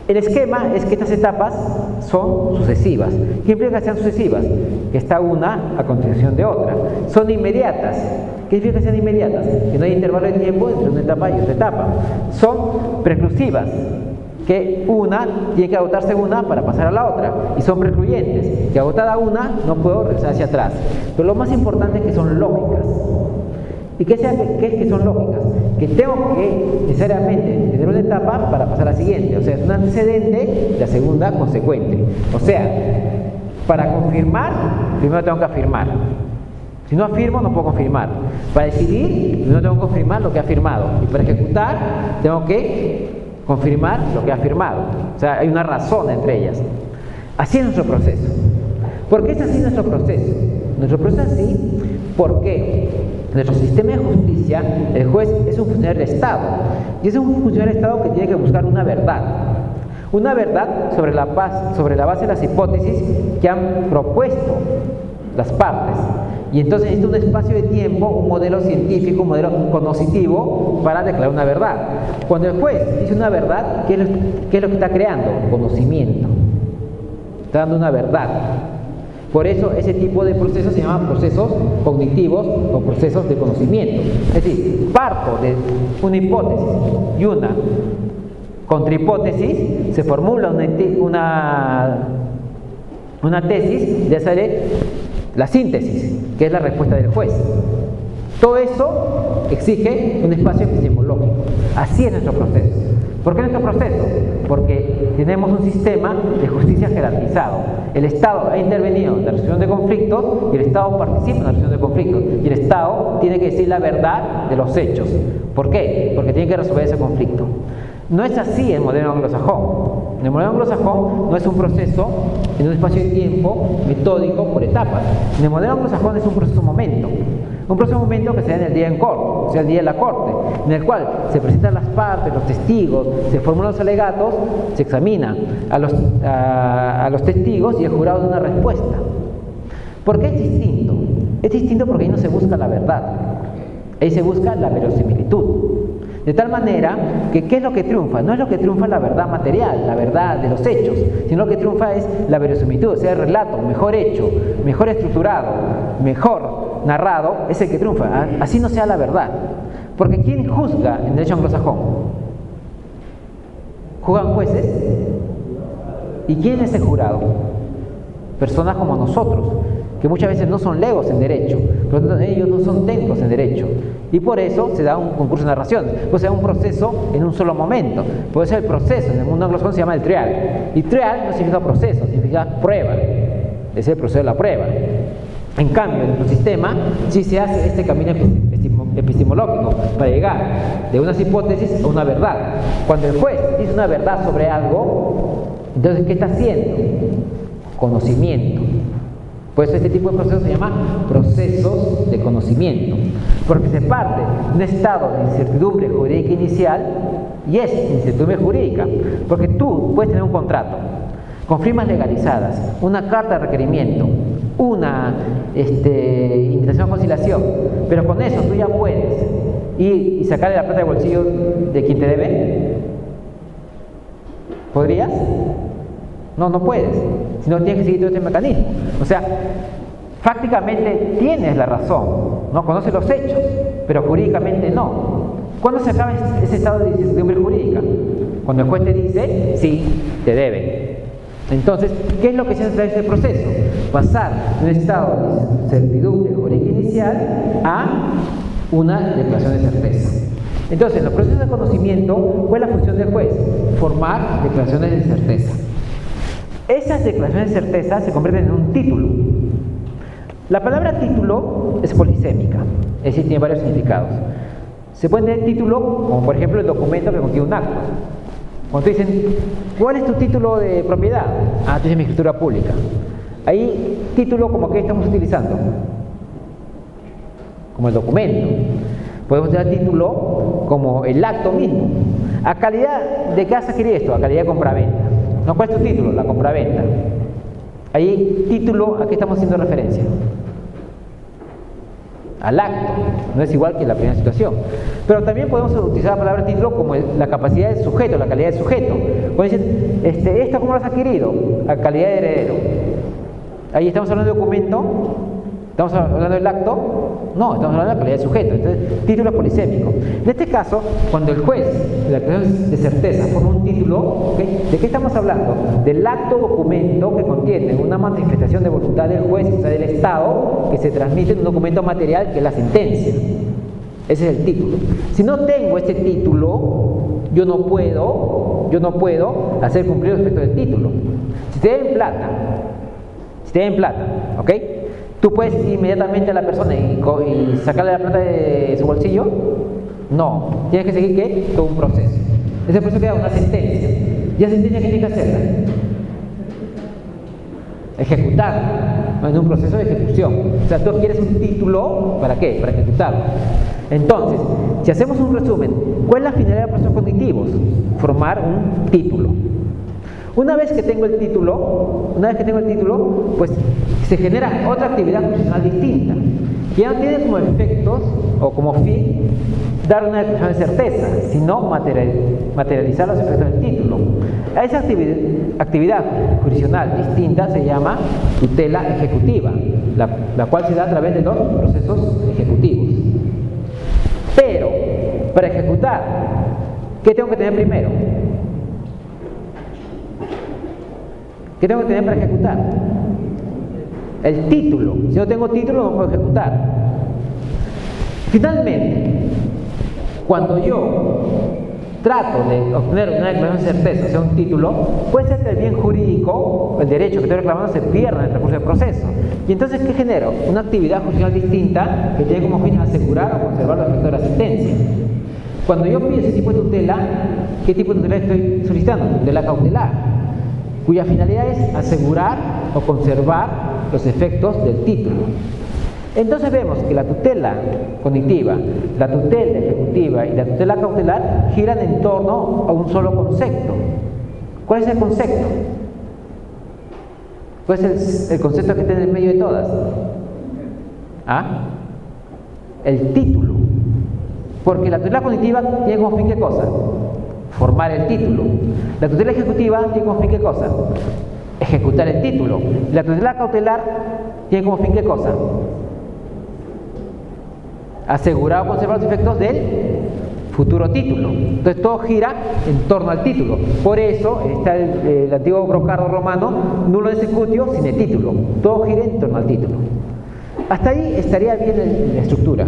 S1: El esquema es que estas etapas son sucesivas. ¿Qué implica que sean sucesivas? Que está una a continuación de otra. Son inmediatas. ¿Qué significa que sean inmediatas? Que no hay intervalo de tiempo entre una etapa y otra etapa. Son preclusivas, que una tiene que agotarse una para pasar a la otra. Y son precluyentes, que agotada una no puedo regresar hacia atrás. Pero lo más importante es que son lógicas. ¿Y qué es que son lógicas? Que tengo que necesariamente tener una etapa para pasar a la siguiente. O sea, es un antecedente de la segunda consecuente. O sea, para confirmar, primero tengo que afirmar. Si no afirmo, no puedo confirmar. Para decidir, primero tengo que confirmar lo que he afirmado. Y para ejecutar, tengo que confirmar lo que he afirmado. O sea, hay una razón entre ellas. Así es nuestro proceso. ¿Por qué es así nuestro proceso? Nuestro proceso es así porque nuestro sistema de justicia, el juez es un funcionario del Estado. Y es un funcionario del Estado que tiene que buscar una verdad. Una verdad sobre la base de las hipótesis que han propuesto las partes. Y entonces necesita un espacio de tiempo, un modelo científico, un modelo cognitivo para declarar una verdad. Cuando el juez dice una verdad, ¿qué es lo que está creando? Conocimiento. Está dando una verdad. Por eso ese tipo de procesos se llaman procesos cognitivos o procesos de conocimiento. Es decir, parto de una hipótesis y una contrahipótesis, se formula una tesis, ya sale la síntesis, que es la respuesta del juez. Todo eso exige un espacio epistemológico. Así es nuestro proceso. ¿Por qué nuestro proceso? Porque tenemos un sistema de justicia jerarquizado. El Estado ha intervenido en la resolución de conflictos y el Estado participa en la resolución de conflictos. Y el Estado tiene que decir la verdad de los hechos. ¿Por qué? Porque tiene que resolver ese conflicto. No es así el modelo anglosajón. En el modelo anglosajón no es un proceso en un espacio de tiempo metódico por etapas. En el modelo anglosajón es un proceso momento. Un proceso momento que se da en el día en corte, o sea, el día de la corte, en el cual se presentan las partes, los testigos, se formulan los alegatos, se examina a los testigos y el jurado da una respuesta. ¿Por qué es distinto? Es distinto porque ahí no se busca la verdad, ahí se busca la verosimilitud. De tal manera que, ¿qué es lo que triunfa? No es lo que triunfa la verdad material, la verdad de los hechos, sino lo que triunfa es la verosimilitud, o sea, el relato mejor hecho, mejor estructurado, mejor narrado, es el que triunfa. Así no sea la verdad. Porque ¿quién juzga en derecho anglosajón? ¿Juzgan jueces? ¿Y quién es el jurado? Personas como nosotros, que muchas veces no son legos en derecho, pero ellos no son técnicos en derecho. Y por eso se da un concurso de narraciones, pues se da un proceso en un solo momento. Por eso el proceso en el mundo anglosajón se llama el trial. Y trial no significa proceso, significa prueba. Es el proceso de la prueba. En cambio, en nuestro sistema sí se hace este camino epistemológico para llegar de unas hipótesis a una verdad. Cuando el juez dice una verdad sobre algo, entonces ¿qué está haciendo? Conocimiento. Por eso este tipo de procesos se llama procesos de conocimiento, porque se parte de un estado de incertidumbre jurídica inicial y es incertidumbre jurídica, porque tú puedes tener un contrato con firmas legalizadas, una carta de requerimiento, una invitación a conciliación, pero con eso tú ya puedes ir y sacarle la plata del bolsillo de quien te debe. ¿Podrías? No, no puedes, sino tienes que seguir todo este mecanismo. O sea, fácticamente tienes la razón, no conoces los hechos, pero jurídicamente no. ¿Cuándo se acaba ese estado de incertidumbre jurídica? Cuando el juez te dice, sí, te debe. Entonces, ¿qué es lo que se hace a través del proceso? Pasar de un estado de incertidumbre jurídica inicial a una declaración de certeza. Entonces, en los procesos de conocimiento, ¿cuál es la función del juez? Formar declaraciones de certeza. Esas declaraciones de certeza se convierten en un título. La palabra título es polisémica, es decir, tiene varios significados. Se puede tener título, como por ejemplo el documento que contiene un acto. Cuando te dicen, ¿cuál es tu título de propiedad? Ah, tú dices mi escritura pública. Ahí, título como que estamos utilizando, como el documento. Podemos tener título como el acto mismo. ¿A calidad de qué has adquirido esto? A calidad de compraventa. ¿No? ¿Cuál es tu título? La compraventa. Ahí, título, ¿a qué estamos haciendo referencia? Al acto, no es igual que la primera situación. Pero también podemos utilizar la palabra título como la capacidad del sujeto, la calidad del sujeto. Cuando dicen, ¿esto cómo lo has adquirido? A calidad de heredero. Ahí estamos hablando de documento, estamos hablando del acto, no, estamos hablando de la calidad del sujeto. Entonces, título es polisémico. En este caso, cuando el juez, la declaración de certeza, forma un título, ¿okay? ¿De qué estamos hablando? Del acto documento que contiene una manifestación de voluntad del juez, o sea, del Estado, que se transmite en un documento material que es la sentencia. Ese es el título. Si no tengo este título, yo no puedo hacer cumplir los efectos del título. Si te den plata, ¿ok? ¿Tú puedes ir inmediatamente a la persona y sacarle la plata de su bolsillo? No. Tienes que seguir, ¿qué? Todo un proceso. Ese proceso queda una sentencia. ¿Y esa sentencia qué tiene que hacerla? Ejecutar. En un proceso de ejecución. O sea, tú quieres un título, ¿para qué? Para ejecutarlo. Entonces, si hacemos un resumen, ¿cuál es la finalidad de los procesos cognitivos? Formar un título. Una vez que tengo el título, pues se genera otra actividad funcional distinta, que ya no tiene como efectos o como fin dar una declaración de certeza, sino materializar los efectos del título. A esa actividad jurisdiccional distinta se llama tutela ejecutiva, la cual se da a través de dos procesos ejecutivos. Pero, para ejecutar, ¿qué tengo que tener primero? ¿Qué tengo que tener para ejecutar? El título. Si no tengo título, no puedo ejecutar. Finalmente, cuando yo trato de obtener una declaración de certeza, o sea, un título, puede ser que el bien jurídico, el derecho que estoy reclamando, se pierda en el transcurso del proceso. Y entonces, ¿qué genero? Una actividad jurisdiccional distinta que tiene como fin asegurar o conservar los efectos de la sentencia. Cuando yo pido ese tipo de tutela, ¿qué tipo de tutela estoy solicitando? Tutela cautelar, cuya finalidad es asegurar o conservar los efectos del título. Entonces vemos que la tutela cognitiva, la tutela ejecutiva y la tutela cautelar giran en torno a un solo concepto. ¿Cuál es el concepto? ¿Cuál es el concepto que está en el medio de todas? ¿Ah? El título. Porque la tutela cognitiva tiene como fin ¿qué cosa? Formar el título. La tutela ejecutiva tiene como fin ¿qué cosa? Ejecutar el título. La tutela cautelar tiene como fin ¿qué cosa? Asegurar o conservar los efectos del futuro título. Entonces todo gira en torno al título. Por eso está el antiguo brocardo romano, nulo executio sine título. Todo gira en torno al título. Hasta ahí estaría bien la estructura.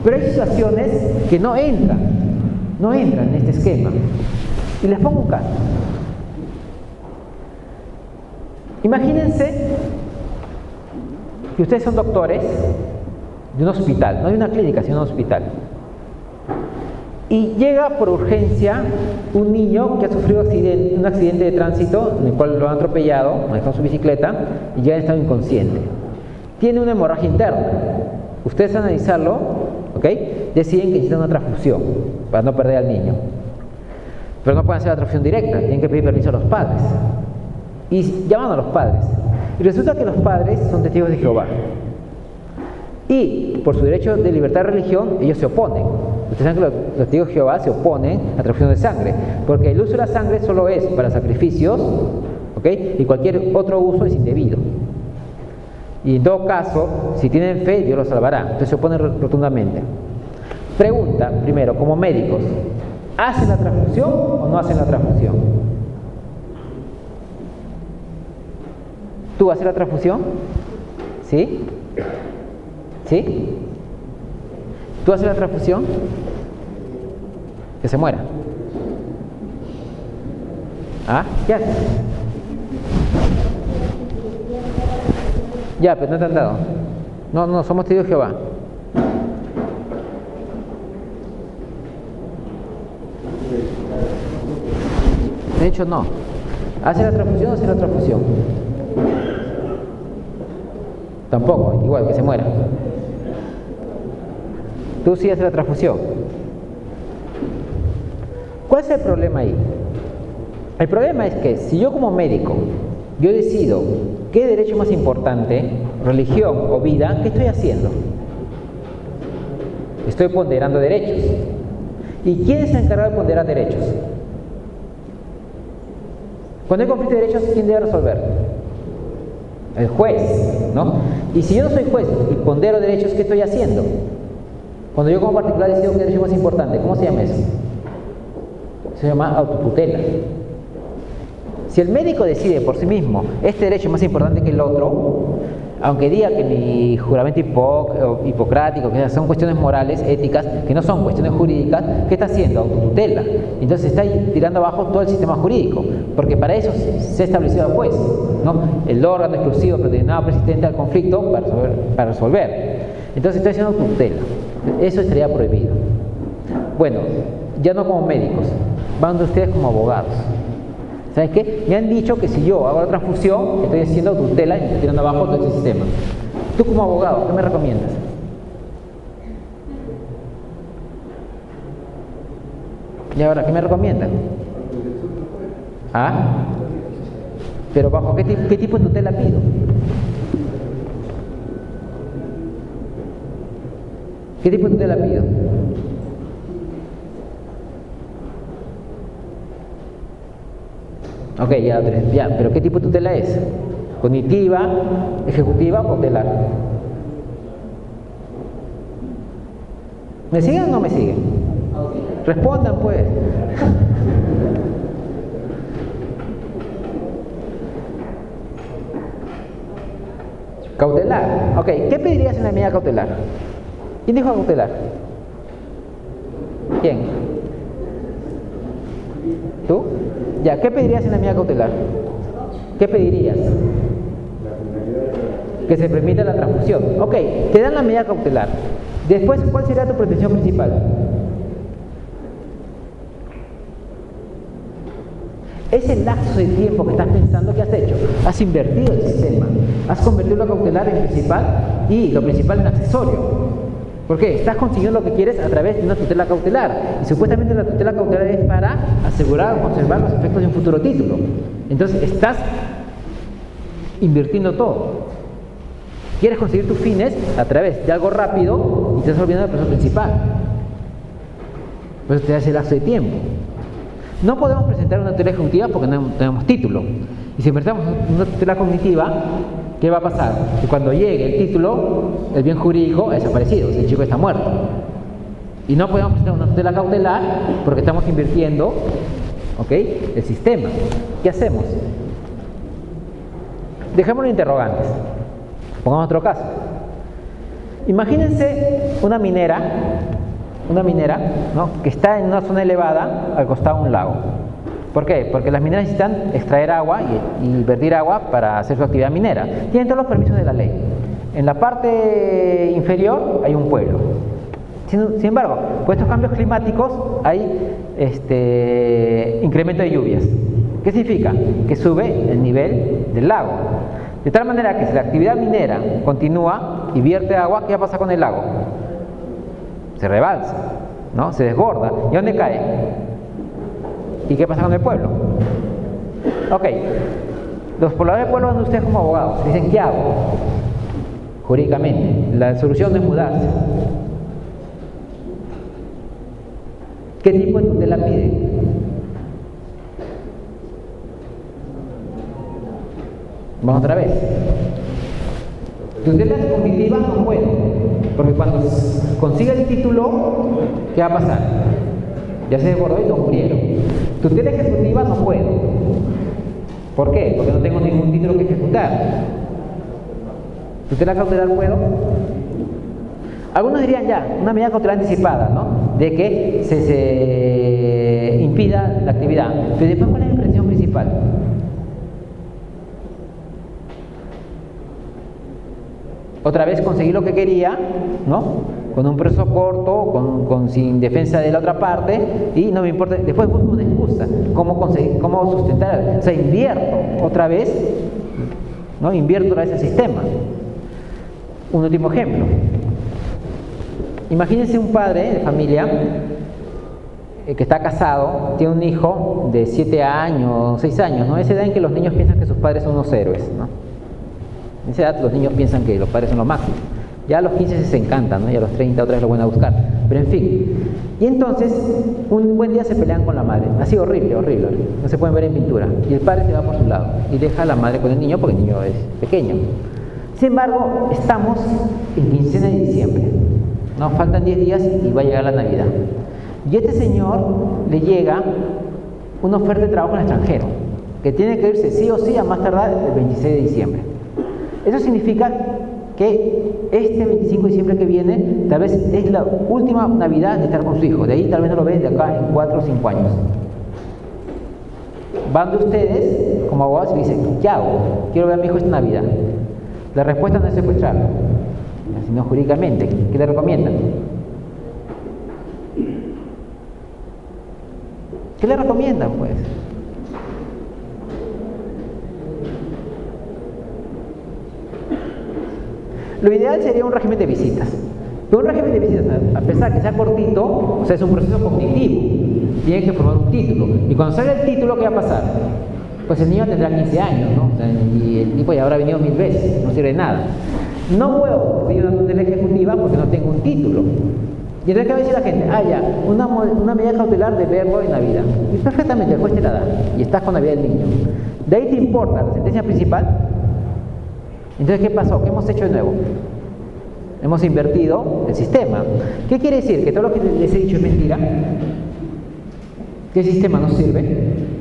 S1: Pero hay situaciones que no entran en este esquema. Y les pongo un caso. Imagínense que ustedes son doctores de un hospital, no de una clínica, sino de un hospital. Y llega por urgencia un niño que ha sufrido un accidente de tránsito en el cual lo han atropellado, manejando su bicicleta, y ya está inconsciente. Tiene una hemorragia interna. Ustedes al analizarlo, ¿ok?, deciden que necesitan una transfusión para no perder al niño. Pero no pueden hacer la transfusión directa, tienen que pedir permiso a los padres. Y llaman a los padres. Y resulta que los padres son testigos de Jehová. Y por su derecho de libertad de religión, ellos se oponen. Ustedes saben que los testigos de Jehová se oponen a la transfusión de sangre, porque el uso de la sangre solo es para sacrificios, ¿ok?, y cualquier otro uso es indebido. Y en todo caso, si tienen fe, Dios los salvará. Entonces se oponen rotundamente. Pregunta, primero, como médicos, ¿hacen la transfusión o no hacen la transfusión? ¿Tú haces la transfusión? ¿Sí? ¿Sí? ¿Tú haces la transfusión? Que se muera. ¿Ah? ¿Qué haces? Ya, pero no te han dado. No, no, somos testigos de Jehová. De hecho, no. ¿Hace la transfusión o hace la transfusión? Tampoco, igual, que se muera. Tú sí haces la transfusión. ¿Cuál es el problema ahí? El problema es que si yo como médico, yo decido qué derecho es más importante, religión o vida, ¿qué estoy haciendo? Estoy ponderando derechos. ¿Y quién es el encargado de ponderar derechos? Cuando hay conflicto de derechos, ¿quién debe resolver? El juez, ¿no? Y si yo no soy juez y pondero derechos, ¿qué estoy haciendo? Cuando yo como particular decido qué derecho es más importante, ¿cómo se llama eso? Se llama autotutela. Si el médico decide por sí mismo, este derecho es más importante que el otro, aunque diga que mi juramento hipocrático, que son cuestiones morales, éticas, que no son cuestiones jurídicas, ¿qué está haciendo? Autotutela. Entonces está tirando abajo todo el sistema jurídico, porque para eso se ha establecido el juez, ¿no? El órgano exclusivo, predeterminado, persistente al conflicto para resolver. Entonces está haciendo autotutela. Eso estaría prohibido. Bueno, ya no como médicos, van de ustedes como abogados. ¿Sabes qué? Me han dicho que si yo hago la transfusión, estoy haciendo tutela y estoy tirando abajo todo este sistema. Tú como abogado, ¿qué me recomiendas? ¿Y ahora qué me recomiendan? ¿Ah? ¿Pero bajo qué tipo de tutela pido? ¿Qué tipo de tutela pido? Ok, ya, pero ¿qué tipo de tutela es? ¿Cognitiva, ejecutiva o tutelar? ¿Me siguen o no me siguen? Respondan pues. Cautelar. Ok, ¿qué pedirías en la medida cautelar? ¿Quién dijo cautelar? ¿Quién? ¿Tú? Ya, ¿qué pedirías en la medida cautelar? ¿Qué pedirías? Que se permita la transfusión. Ok, te dan la medida cautelar. Después, ¿cuál sería tu pretensión principal? Ese lapso de tiempo que estás pensando, ¿qué has hecho? Has invertido el sistema. Has convertido lo cautelar en principal y lo principal en accesorio. ¿Por qué? Estás consiguiendo lo que quieres a través de una tutela cautelar. Y supuestamente la tutela cautelar es para asegurar o conservar los efectos de un futuro título. Entonces estás invirtiendo todo. Quieres conseguir tus fines a través de algo rápido y te estás olvidando del proceso principal. Por eso te da ese lapso de tiempo. No podemos presentar una tutela ejecutiva porque no tenemos título. Y si presentamos una tutela cognitiva, ¿qué va a pasar? Que cuando llegue el título, el bien jurídico ha desaparecido, el chico está muerto. Y no podemos presentar una tutela cautelar porque estamos invirtiendo, ¿ok?, el sistema. ¿Qué hacemos? Dejémoslo en interrogantes. Pongamos otro caso. Imagínense una minera, ¿no?, que está en una zona elevada al costado de un lago. ¿Por qué? Porque las mineras necesitan extraer agua y vertir agua para hacer su actividad minera. Tienen todos los permisos de la ley. En la parte inferior hay un pueblo. Sin embargo, por estos cambios climáticos hay incremento de lluvias. ¿Qué significa? Que sube el nivel del lago. De tal manera que si la actividad minera continúa y vierte agua, ¿qué va a pasar con el lago? Se rebalsa, ¿no? Se desborda. ¿Y dónde cae? ¿Y qué pasa con el pueblo? Ok, los pobladores del pueblo van a ustedes como abogados. Dicen, ¿qué hago? Jurídicamente, la solución no es mudarse. ¿Qué tipo de tutela piden? Vamos otra vez. Tutelas cognitivas no pueden, porque cuando consiga el título, ¿qué va a pasar? Ya se desbordó y lo murieron. Tutela ejecutiva no puedo. ¿Por qué? Porque no tengo ningún título que ejecutar. ¿Tutela cautelar puedo? Algunos dirían ya, una medida cautelar anticipada, ¿no?, de que se impida la actividad. Pero después, ¿cuál es la impresión principal? otra vez conseguir lo que quería, ¿no? Con un proceso corto, sin defensa de la otra parte, y no me importa, después busco una excusa, cómo sustentar, o sea, invierto otra vez, ¿no? Invierto otra vez el sistema. Un último ejemplo. Imagínense un padre de familia que está casado, tiene un hijo de 7 años, 6 años, ¿no? Esa edad en que los niños piensan que sus padres son unos héroes, ¿no? En esa edad los niños piensan que los padres son lo máximo. Ya a los 15 se encantan, ¿no? Y a los 30 otra vez lo van a buscar. Pero en fin. Y entonces, un buen día se pelean con la madre. Así horrible. No se pueden ver en pintura. Y el padre se va por su lado y deja a la madre con el niño porque el niño es pequeño. Sin embargo, estamos en quincena de diciembre. Nos faltan 10 días y va a llegar la Navidad. Y a este señor le llega una oferta de trabajo en el extranjero, que tiene que irse sí o sí a más tardar el 26 de diciembre. Eso significa que este 25 de diciembre que viene, tal vez es la última Navidad de estar con su hijo. De ahí tal vez no lo ve de acá en 4 o 5 años. Van de ustedes, como abogados, y dicen, ¿qué hago? Quiero ver a mi hijo esta Navidad. La respuesta no es secuestrarlo, sino jurídicamente. ¿Qué le recomiendan? ¿Qué le recomiendan, pues? Lo ideal sería un régimen de visitas. Pero un régimen de visitas, a pesar que sea cortito, o sea, es un proceso cognitivo. Tiene que formar un título. Y cuando salga el título, ¿qué va a pasar? Pues el niño tendrá 15 años, ¿no? O sea, y el tipo ya habrá venido 1000 veces, no sirve de nada. No puedo pedir una tutela ejecutiva porque no tengo un título. Y entonces, ¿qué va a decir la gente? Ah, ya, una medida cautelar de verlo en Navidad. Y perfectamente, el juez te la da. Y estás con la vida del niño. ¿De ahí te importa la sentencia principal? Entonces, ¿qué pasó? ¿Qué hemos hecho de nuevo? Hemos invertido el sistema. ¿Qué quiere decir? ¿Que todo lo que les he dicho es mentira? ¿Que el sistema no sirve?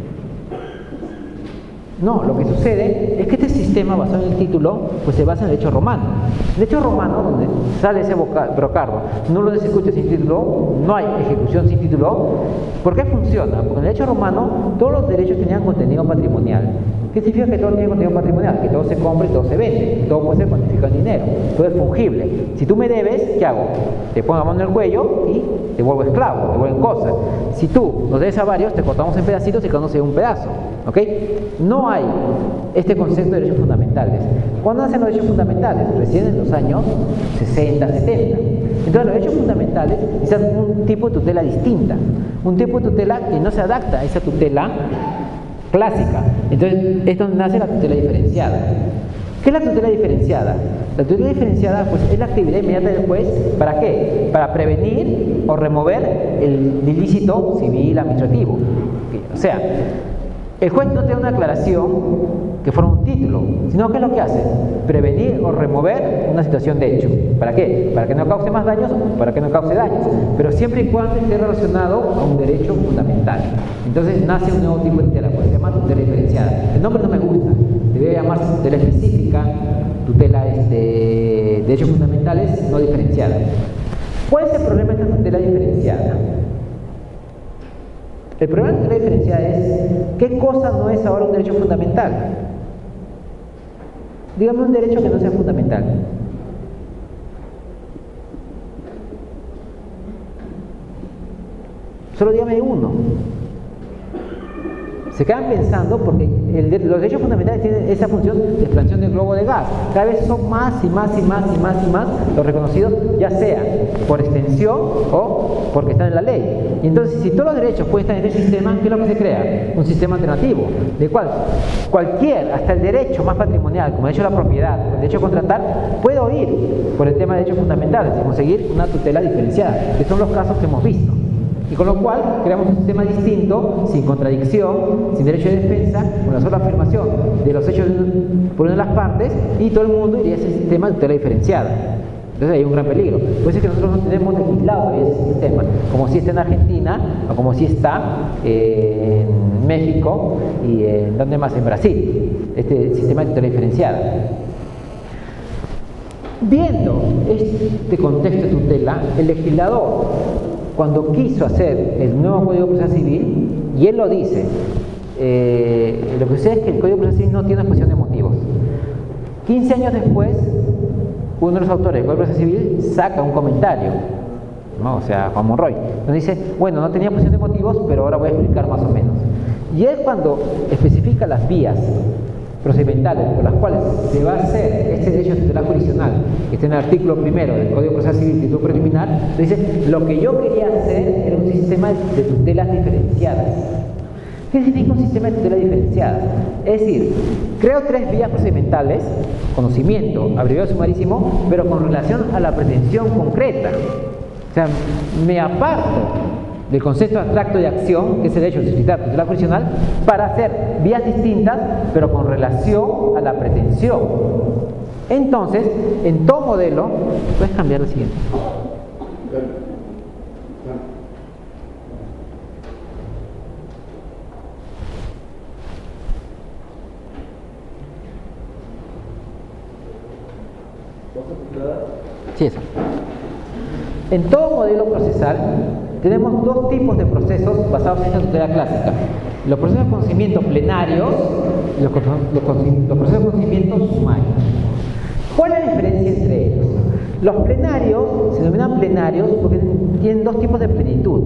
S1: No, lo que sucede es que este sistema basado en el título pues se basa en el derecho romano. El derecho romano, donde sale ese brocardo, no lo escucha sin título, no hay ejecución sin título. ¿Por qué funciona? Porque en el derecho romano todos los derechos tenían contenido patrimonial. ¿Qué significa que todo tiene contenido patrimonial? Que todo se compra y todo se vende, todo puede ser cuantificado en dinero, todo es fungible. Si tú me debes, ¿qué hago? Te pongo la mano en el cuello y te vuelvo esclavo, te vuelvo en cosas. Si tú nos debes a varios, te cortamos en pedacitos y cada uno se lleva un pedazo. ¿Ok? No hay este concepto de derechos fundamentales. ¿Cuándo nacen los derechos fundamentales? Recién en los años 60, 70. Entonces los derechos fundamentales necesitan un tipo de tutela distinta, un tipo de tutela que no se adapta a esa tutela clásica. Entonces es donde nace la tutela diferenciada. ¿Qué es la tutela diferenciada? La tutela diferenciada pues, es la actividad inmediata del juez. ¿Para qué? Para prevenir o remover el ilícito civil administrativo. O sea, el juez no te da una aclaración que forma un título, sino ¿qué es lo que hace? Prevenir o remover una situación de hecho. ¿Para qué? Para que no cause más daños o para que no cause daños, pero siempre y cuando esté relacionado a un derecho fundamental. Entonces nace un nuevo tipo de tutela, pues se llama tutela diferenciada. El nombre no me gusta, debe llamarse tutela específica, tutela de derechos fundamentales no diferenciada. ¿Cuál es el problema de esta tutela diferenciada? El problema de la tutela diferenciada es ¿qué cosa no es ahora un derecho fundamental? Dígame un derecho que no sea fundamental. Solo dígame uno. Se quedan pensando porque los derechos fundamentales tienen esa función de expansión del globo de gas. Cada vez son más y más y más y más y más los reconocidos, ya sea por extensión o porque están en la ley. Y entonces, si todos los derechos pueden estar en este sistema, ¿qué es lo que se crea? Un sistema alternativo, de cual cualquier, hasta el derecho más patrimonial, como el derecho a la propiedad, el derecho a contratar, puede oír por el tema de derechos fundamentales y conseguir una tutela diferenciada, que son los casos que hemos visto. Y con lo cual creamos un sistema distinto, sin contradicción, sin derecho de defensa, con la sola afirmación de los hechos por una de las partes, y todo el mundo iría a ese sistema de tutela diferenciada. Entonces hay un gran peligro. Por eso es que nosotros no tenemos legislado todavía ese sistema, como si está en Argentina, o como si está en México, y en ¿dónde más? En Brasil, este sistema de tutela diferenciada. Viendo este contexto de tutela, el legislador, cuando quiso hacer el nuevo Código Procesal Civil, y él lo dice, lo que sucede es que el Código Procesal Civil no tiene exposición de motivos. 15 años después, uno de los autores del Código de Proceso Civil saca un comentario, ¿no? O sea, Juan Monroy, donde dice, bueno, no tenía posición de motivos, pero ahora voy a explicar más o menos. Y él, cuando especifica las vías procedimentales por las cuales se va a hacer este derecho de tutela jurisdiccional, que está en el artículo 1 del Código de Proceso Civil, título preliminar, dice, lo que yo quería hacer era un sistema de tutelas diferenciadas. ¿Qué significa un sistema de tutela diferenciada? Es decir, creo 3 vías procedimentales, conocimiento, abreviado sumarísimo, pero con relación a la pretensión concreta. O sea, me aparto del concepto abstracto de acción, que es el derecho de solicitar tutela jurisdiccional, para hacer vías distintas, pero con relación a la pretensión. Entonces, en todo modelo, puedes cambiar el siguiente. Sí, eso. En todo modelo procesal tenemos 2 tipos de procesos basados en esta tutela clásica: los procesos de conocimiento plenarios y los procesos de conocimiento sumarios. ¿Cuál es la diferencia entre ellos? Los plenarios se denominan plenarios porque tienen 2 tipos de plenitud: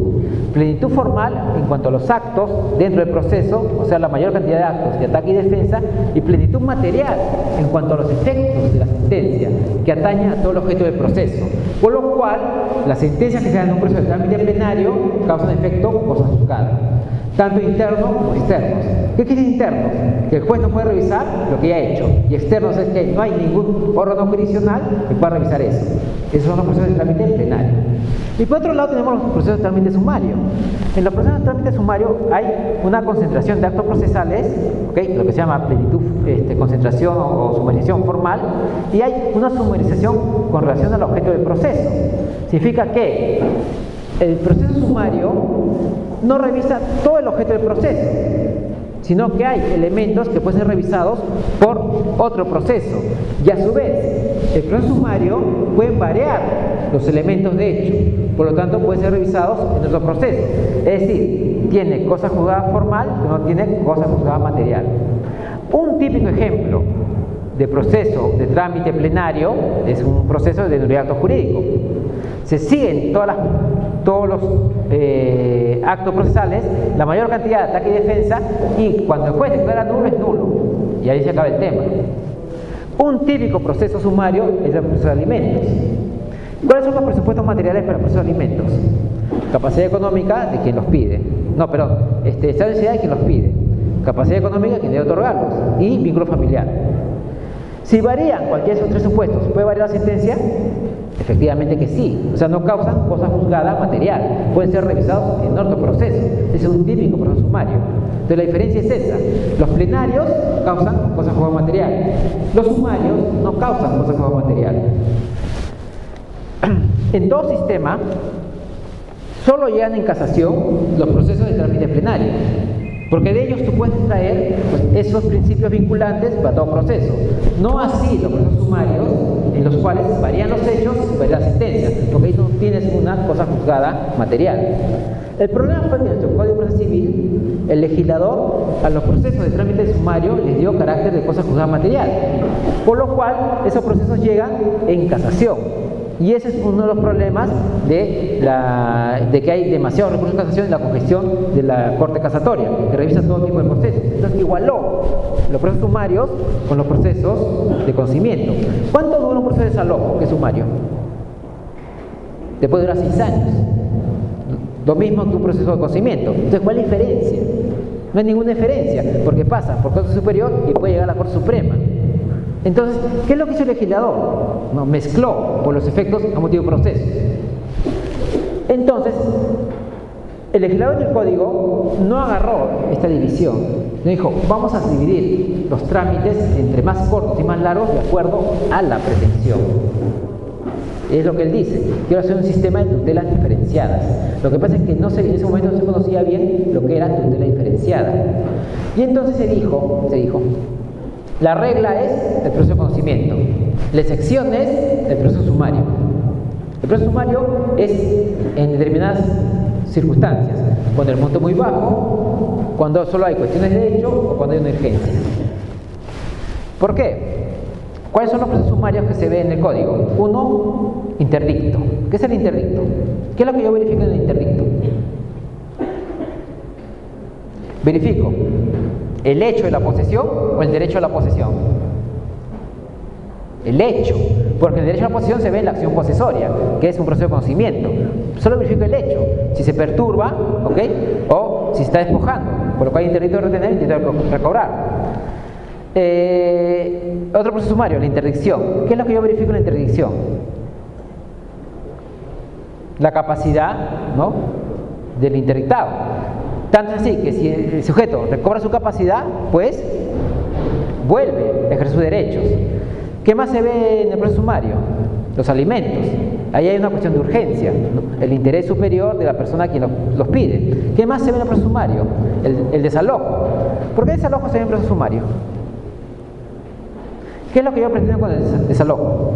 S1: plenitud formal en cuanto a los actos dentro del proceso, o sea, la mayor cantidad de actos de ataque y defensa, y plenitud material en cuanto a los efectos de la sentencia, que atañe a todo el objeto del proceso. Por lo cual, las sentencias que se dan en un proceso de trámite plenario causan efecto cosa juzgada, tanto internos como externos. ¿Qué quiere decir internos? Que el juez no puede revisar lo que ya ha hecho, y externos es que no hay ningún órgano jurisdiccional que pueda revisar eso. Esos son los procesos de trámite plenario. Y por otro lado tenemos los procesos de trámite sumario. En los procesos de trámite sumario hay una concentración de actos procesales, ¿okay? Lo que se llama plenitud, concentración o sumarización formal, y hay una sumarización con relación al objeto del proceso. Significa que el proceso sumario no revisa todo el objeto del proceso, sino que hay elementos que pueden ser revisados por otro proceso, y a su vez el proceso sumario puede variar los elementos de hecho, por lo tanto pueden ser revisados en otro proceso. Es decir, tiene cosa juzgada formal, pero no tiene cosa juzgada material. Un típico ejemplo de proceso de trámite plenario es un proceso de nulidad de acto jurídico. Se siguen todos los actos procesales, la mayor cantidad de ataque y defensa, y cuando el juez declara nulo es nulo, y ahí se acaba el tema. Un típico proceso sumario es el proceso de alimentos. ¿Cuáles son los presupuestos materiales para el proceso de alimentos? Capacidad económica de quien los pide. No, perdón, estado de necesidad de quien los pide. Capacidad económica de quien debe otorgarlos. Y vínculo familiar. Si varían cualquiera de esos 3 supuestos, ¿puede variar la sentencia? Efectivamente que sí. O sea, no causan cosa juzgada material. Pueden ser revisados en otro proceso. Ese es un típico proceso sumario. Entonces la diferencia es esa. Los plenarios causan cosa juzgada material. Los sumarios no causan cosa juzgada material. En todo sistema, solo llegan en casación los procesos de trámite plenario, porque de ellos tú puedes extraer esos principios vinculantes para todo proceso. No así los procesos sumarios, en los cuales varían los hechos y varía la sentencia, porque ahí no tienes una cosa juzgada material. El problema fue que en nuestro Código de Proceso Civil, el legislador a los procesos de trámite sumario les dio carácter de cosa juzgada material, por lo cual esos procesos llegan en casación. Y ese es uno de los problemas de que hay demasiados recursos de casación en la congestión de la Corte Casatoria, que revisa todo tipo de procesos. Entonces igualó los procesos sumarios con los procesos de conocimiento. ¿Cuánto dura un proceso de desalojo, que es sumario? Te puede durar 6 años. Lo mismo que un proceso de conocimiento. Entonces, ¿cuál es la diferencia? No hay ninguna diferencia, porque pasa por Corte Superior y puede llegar a la Corte Suprema. Entonces, ¿qué es lo que hizo el legislador? No, mezcló por los efectos a motivo de proceso. Entonces, el legislador del código no agarró esta división, no dijo, vamos a dividir los trámites entre más cortos y más largos de acuerdo a la pretensión. Es lo que él dice, quiero hacer un sistema de tutelas diferenciadas. Lo que pasa es que en ese momento no se conocía bien lo que era tutela diferenciada. Y entonces se dijo, la regla es el proceso de conocimiento, la excepción es el proceso sumario. El proceso sumario es en determinadas circunstancias, cuando el monto es muy bajo, cuando solo hay cuestiones de hecho o cuando hay una urgencia. ¿Por qué? ¿Cuáles son los procesos sumarios que se ven en el código? Uno, interdicto. ¿Qué es el interdicto? ¿Qué es lo que yo verifico en el interdicto? Verifico el hecho de la posesión o el derecho a la posesión. El hecho, porque el derecho a la posesión se ve en la acción posesoria, que es un proceso de conocimiento. Solo verifico el hecho, si se perturba, ¿ok? O si se está despojando, por lo cual hay interdicto de retener y interdicto de recobrar. Otro proceso sumario, la interdicción. ¿Qué es lo que yo verifico en la interdicción? La capacidad, ¿no?, del interdictado. Tanto es así que si el sujeto recobra su capacidad, pues vuelve a ejercer sus derechos. ¿Qué más se ve en el proceso sumario? Los alimentos. Ahí hay una cuestión de urgencia, ¿no?, el interés superior de la persona a quien los pide. ¿Qué más se ve en el proceso sumario? El desalojo. ¿Por qué el desalojo se ve en el proceso sumario? ¿Qué es lo que yo pretendo con el desalojo?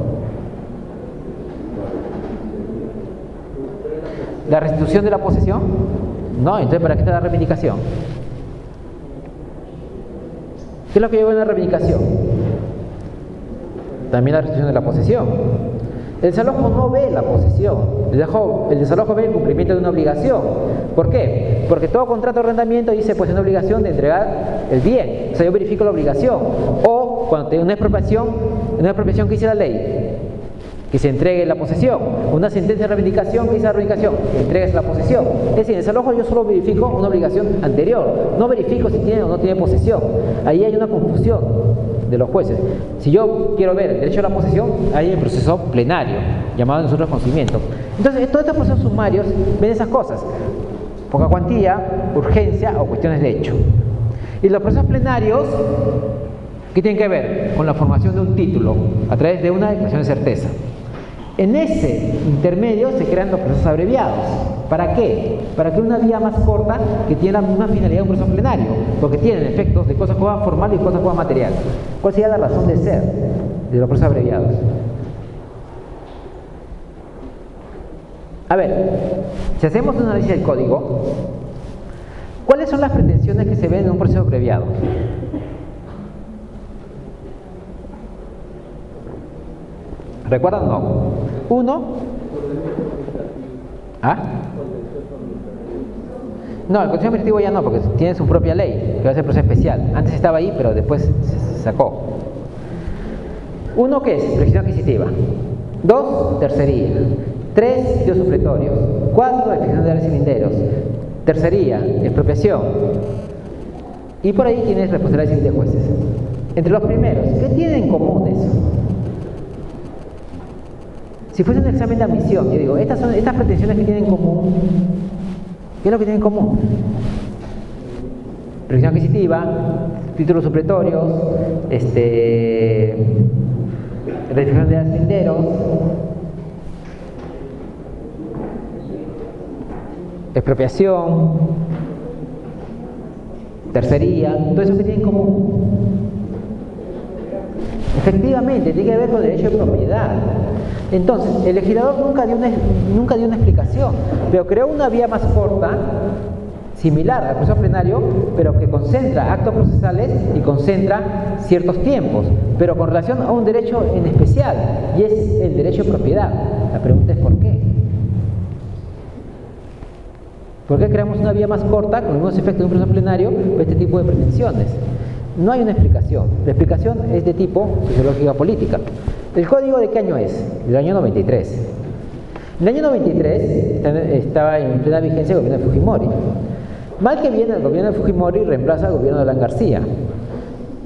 S1: ¿La restitución de la posesión? No, entonces ¿para qué está la reivindicación? ¿Qué es lo que lleva en la reivindicación? También la restitución de la posesión. El desalojo no ve la posesión, el desalojo ve el cumplimiento de una obligación. ¿Por qué? Porque todo contrato de arrendamiento dice pues una obligación de entregar el bien. O sea, yo verifico la obligación. O cuando tengo una expropiación que dice la ley, que se entregue la posesión. Una sentencia de reivindicación que dice la reivindicación, que entregues la posesión. Es decir, en el desalojo yo solo verifico una obligación anterior, no verifico si tiene o no tiene posesión. Ahí hay una confusión de los jueces. Si yo quiero ver el derecho a la posesión, hay el proceso plenario, llamado nosotros conocimiento. Entonces, todos estos procesos sumarios ven esas cosas: poca cuantía, urgencia o cuestiones de hecho. Y los procesos plenarios, ¿qué tienen que ver? Con la formación de un título a través de una declaración de certeza. En ese intermedio se crean los procesos abreviados. ¿Para qué? Para que una vía más corta que tiene la misma finalidad de un proceso plenario, porque tienen efectos de cosas como formal y cosas como material. ¿Cuál sería la razón de ser de los procesos abreviados? A ver, si hacemos un análisis del código, ¿cuáles son las pretensiones que se ven en un proceso abreviado? ¿Recuerdan? No. Uno. ¿Ah? No, el contencioso administrativo ya no, porque tiene su propia ley, que va a ser proceso especial. Antes estaba ahí, pero después se sacó. Uno, ¿qué es? Prescripción adquisitiva. Dos, tercería. Tres, títulos supletorios. Cuatro, extinción de áreas cilinderos. Tercería, expropiación. Y por ahí tienes responsabilidad civil de jueces. Entre los primeros, ¿qué tienen en común eso? Si fuese un examen de admisión, yo digo, estas pretensiones que tienen en común, ¿qué es lo que tienen en común? Prescripción adquisitiva, títulos supletorios, rectificación de áreas cilinderos, expropiación, tercería, todo eso que tienen en común. Efectivamente, tiene que ver con el derecho de propiedad. Entonces, el legislador nunca dio una explicación, pero creó una vía más corta, similar al proceso plenario, pero que concentra actos procesales y concentra ciertos tiempos, pero con relación a un derecho en especial, y es el derecho de propiedad. La pregunta es ¿por qué? ¿Por qué creamos una vía más corta con los mismos efectos de un proceso plenario con este tipo de pretensiones? No hay una explicación. La explicación es de tipo sociológica política. ¿El código de qué año es? Del año 93. En el año 93 estaba en plena vigencia el gobierno de Fujimori. Mal que bien, el gobierno de Fujimori reemplaza al gobierno de Alan García.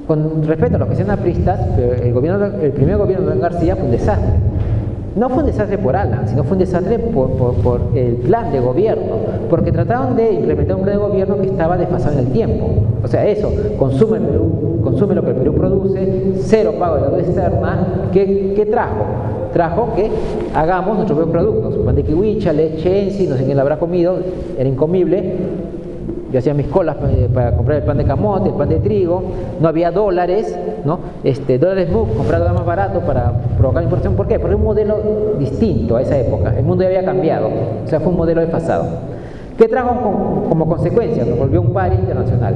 S1: Con respecto a los que sean apristas, el primer gobierno de Alan García fue un desastre. No fue un desastre por Alan, sino fue un desastre por el plan de gobierno, porque trataron de implementar un plan de gobierno que estaba desfasado en el tiempo. O sea, eso, consume lo que el Perú produce, cero pago de deuda externa. ¿Qué trajo? Trajo que hagamos nuestros propios productos, pan de kiwicha, leche ensi, no sé quién lo habrá comido, era incomible. Yo hacía mis colas para comprar el pan de camote, el pan de trigo, no había dólares, ¿no? Dólares MUC, comprar dólares más barato para provocar importación. ¿Por qué? Porque era un modelo distinto a esa época, el mundo ya había cambiado, o sea, fue un modelo desfasado. ¿Qué trajo como consecuencia? Nos volvió un pari internacional.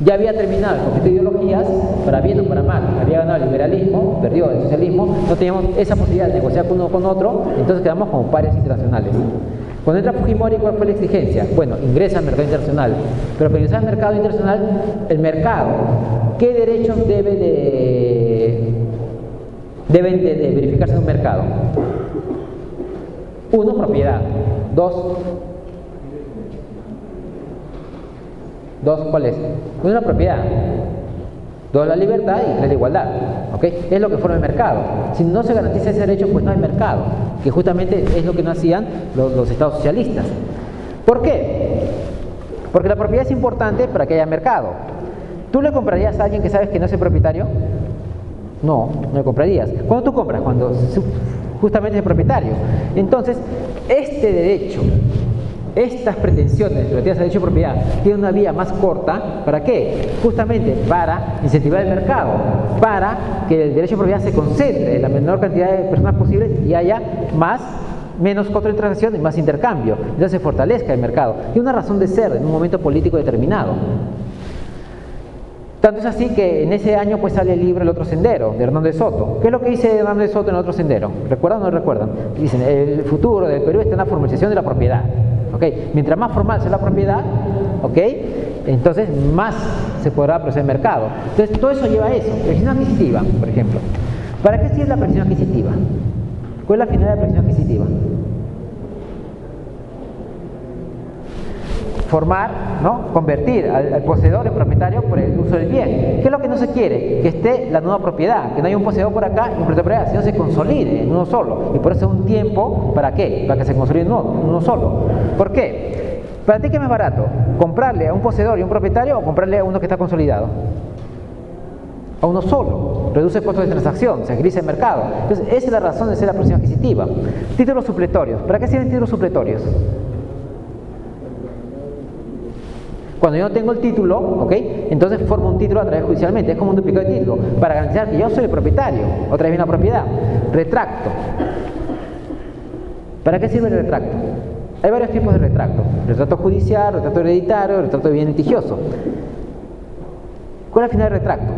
S1: Ya había terminado el conflicto de ideologías, para bien o para mal. Había ganado el liberalismo, perdió el socialismo, no teníamos esa posibilidad de negociar con uno con otro, entonces quedamos como pares internacionales. Cuando entra Fujimori, ¿cuál fue la exigencia? Bueno, ingresa al mercado internacional, pero para ingresar al mercado internacional, el mercado, ¿qué derechos deben de verificarse en un mercado? 1, propiedad. 2, ¿cuál es? 1, la propiedad. 2, la libertad, y 3, la igualdad. ¿Ok? Es lo que forma el mercado. Si no se garantiza ese derecho, pues no hay mercado, que justamente es lo que no hacían los estados socialistas. ¿Por qué? Porque la propiedad es importante para que haya mercado. ¿Tú le comprarías a alguien que sabes que no es el propietario? No, no le comprarías. ¿Cuándo tú compras? Cuando justamente es el propietario. Entonces, este derecho, estas pretensiones relativas al derecho de propiedad tienen una vía más corta. ¿Para qué? Justamente para incentivar el mercado, para que el derecho de propiedad se concentre en la menor cantidad de personas posibles y haya menos costo de transacción y más intercambio. Entonces se fortalezca el mercado. Tiene una razón de ser en un momento político determinado. Tanto es así que en ese año pues sale el libro El otro sendero, de Hernando de Soto. ¿Qué es lo que dice Hernando de Soto en El otro sendero? ¿Recuerdan o no recuerdan? Dicen, el futuro del Perú está en la formalización de la propiedad. ¿Okay? Mientras más formal sea la propiedad, ¿okay? Entonces más se podrá proceder el mercado. Entonces todo eso lleva a eso. Presión adquisitiva, por ejemplo. ¿Para qué sirve la presión adquisitiva? ¿Cuál es la finalidad de la presión adquisitiva? Formar, ¿no? Convertir al poseedor en propietario por el uso del bien. ¿Qué es lo que no se quiere? Que esté la nueva propiedad, que no haya un poseedor por acá y un propiedad, sino se consolide en uno solo. Y por eso es un tiempo, ¿para qué? Para que se consolide en uno solo. ¿Por qué? ¿Para ti qué es más barato? ¿Comprarle a un poseedor y un propietario o comprarle a uno que está consolidado? A uno solo. Reduce el costo de transacción, se agiliza el mercado. Entonces, esa es la razón de ser la presión adquisitiva. Títulos supletorios. ¿Para qué sirven títulos supletorios? Cuando yo no tengo el título, ¿ok? Entonces formo un título a través judicialmente. Es como un duplicado de título, para garantizar que yo soy el propietario. Otra vez viene la propiedad. Retracto. ¿Para qué sirve el retracto? Hay varios tipos de retracto. Retracto judicial, retracto hereditario, retracto de bien litigioso. ¿Cuál es la finalidad del retracto?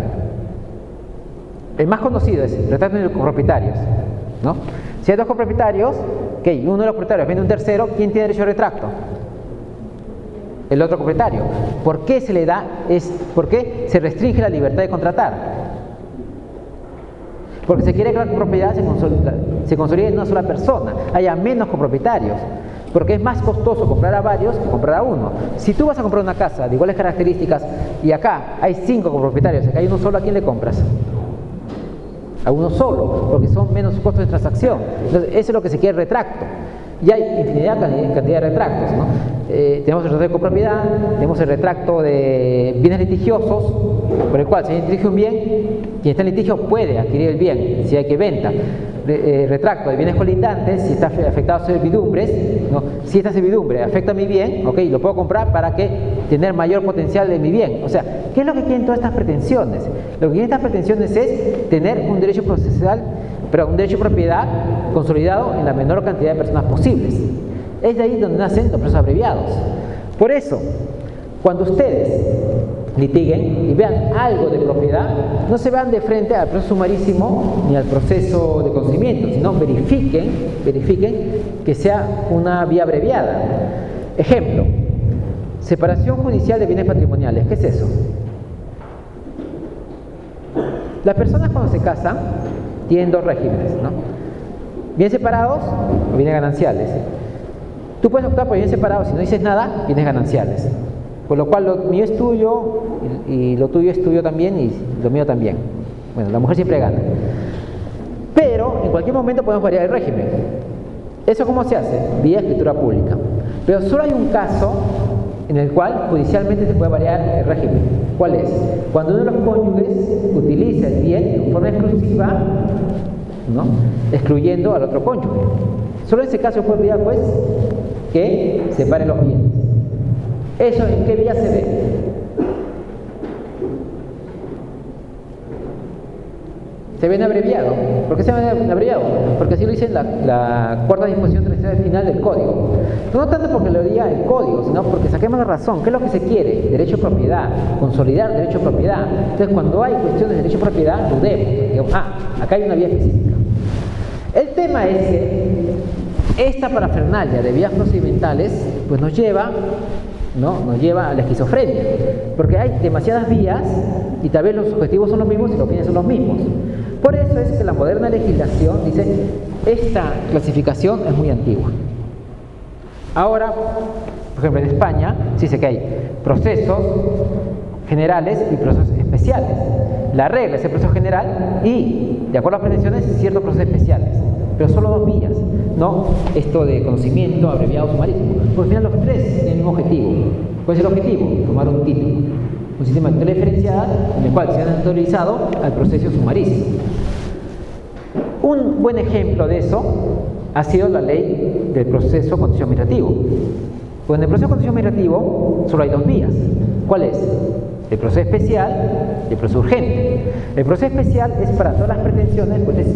S1: El más conocido es el retracto de los copropietarios, ¿no? Si hay dos copropietarios, ¿ok? Uno de los propietarios vende un tercero, ¿quién tiene derecho al retracto? El otro propietario. ¿Por qué se le da? ¿Por qué se restringe la libertad de contratar? Porque se quiere que la copropiedad se consolide en una sola persona, haya menos copropietarios. Porque es más costoso comprar a varios que comprar a uno. Si tú vas a comprar una casa de iguales características y acá hay 5 copropietarios, acá hay uno solo, ¿a quién le compras? A uno solo, porque son menos costos de transacción. Entonces, eso es lo que se quiere retracto. Y hay infinidad cantidad de retractos, ¿no? Tenemos el retracto de copropiedad, tenemos el retracto de bienes litigiosos, por el cual si hay litigio un bien, quien está en litigio puede adquirir el bien, si hay que venta. Retracto de bienes colindantes, si está afectado a servidumbres, ¿no? Si esta servidumbre afecta a mi bien, ¿ok? Lo puedo comprar para que tener mayor potencial de mi bien. O sea, ¿qué es lo que quieren todas estas pretensiones? Lo que quieren estas pretensiones es tener un derecho procesal, pero un derecho de propiedad consolidado en la menor cantidad de personas posibles. Es de ahí donde nacen los procesos abreviados. Por eso, cuando ustedes litiguen y vean algo de propiedad, no se van de frente al proceso sumarísimo ni al proceso de conocimiento, sino verifiquen que sea una vía abreviada. Ejemplo, separación judicial de bienes patrimoniales. ¿Qué es eso? Las personas cuando se casan tienen dos regímenes, ¿no? Bienes separados o bienes gananciales. Tú puedes optar por bienes separados, si no dices nada, bienes gananciales. Por lo cual lo mío es tuyo y lo tuyo es tuyo también y lo mío también. Bueno, la mujer siempre gana. Pero en cualquier momento podemos variar el régimen. ¿Eso cómo se hace? Vía escritura pública. Pero solo hay un caso en el cual judicialmente se puede variar el régimen. ¿Cuál es? Cuando uno de los cónyuges utiliza el bien en forma exclusiva, ¿no? Excluyendo al otro cónyuge. Solo en ese caso puede pedir al juez que separe los bienes. ¿Eso en qué vía se ve? se ven abreviado. ¿Por qué se ven abreviado? Porque así lo dice la cuarta disposición tercera final del código. No tanto porque lo diga el código, sino porque saquemos la razón. ¿Qué es lo que se quiere? Derecho a propiedad, consolidar derecho a propiedad. Entonces, cuando hay cuestiones de derecho a propiedad, dudemos. Digamos, acá hay una vía específica. El tema es que esta parafernalia de vías procedimentales pues nos lleva a la esquizofrenia, porque hay demasiadas vías y tal vez los objetivos son los mismos y los fines son los mismos. Por eso es que la moderna legislación dice, esta clasificación es muy antigua. Ahora, por ejemplo, en España se dice que hay procesos generales y procesos especiales. La regla es el proceso general y, de acuerdo a las pretensiones, ciertos procesos especiales, pero solo dos vías, ¿no? Esto de conocimiento, abreviado, sumarísimo. Porque al final los tres tienen el mismo objetivo. ¿Cuál es el objetivo? Tomar un título. Un sistema de tutela diferenciada en el cual se han autorizado al proceso sumarísimo. Un buen ejemplo de eso ha sido la ley del proceso contencioso administrativo. Pues en el proceso contencioso administrativo solo hay dos vías. ¿Cuál es? El proceso especial y el proceso urgente. El proceso especial es para todas las pretensiones, pues el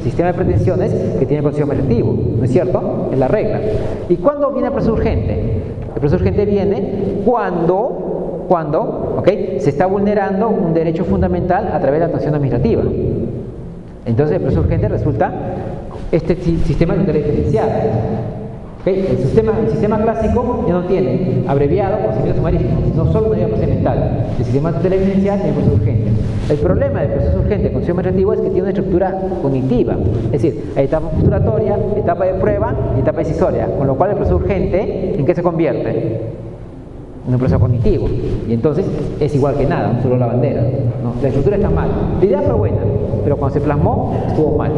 S1: sistema de pretensiones que tiene el contencioso administrativo, ¿no es cierto? Es la regla. ¿Y cuándo viene el proceso urgente? El proceso urgente viene cuando se está vulnerando un derecho fundamental a través de la actuación administrativa. Entonces el proceso urgente resulta este sistema de tutela diferenciada. El sistema clásico ya no tiene abreviado procedimiento sumarísimo, no solo una vía procedimental. El sistema de tutela diferenciada tiene proceso urgente. El problema del proceso urgente con contencioso administrativo es que tiene una estructura cognitiva, es decir, hay etapa postulatoria, etapa de prueba y etapa decisoria, con lo cual el proceso urgente, ¿en qué se convierte? En un proceso cognitivo, y entonces es igual que nada, solo la bandera, ¿no? La estructura está mal, la idea fue buena, pero cuando se plasmó estuvo mal.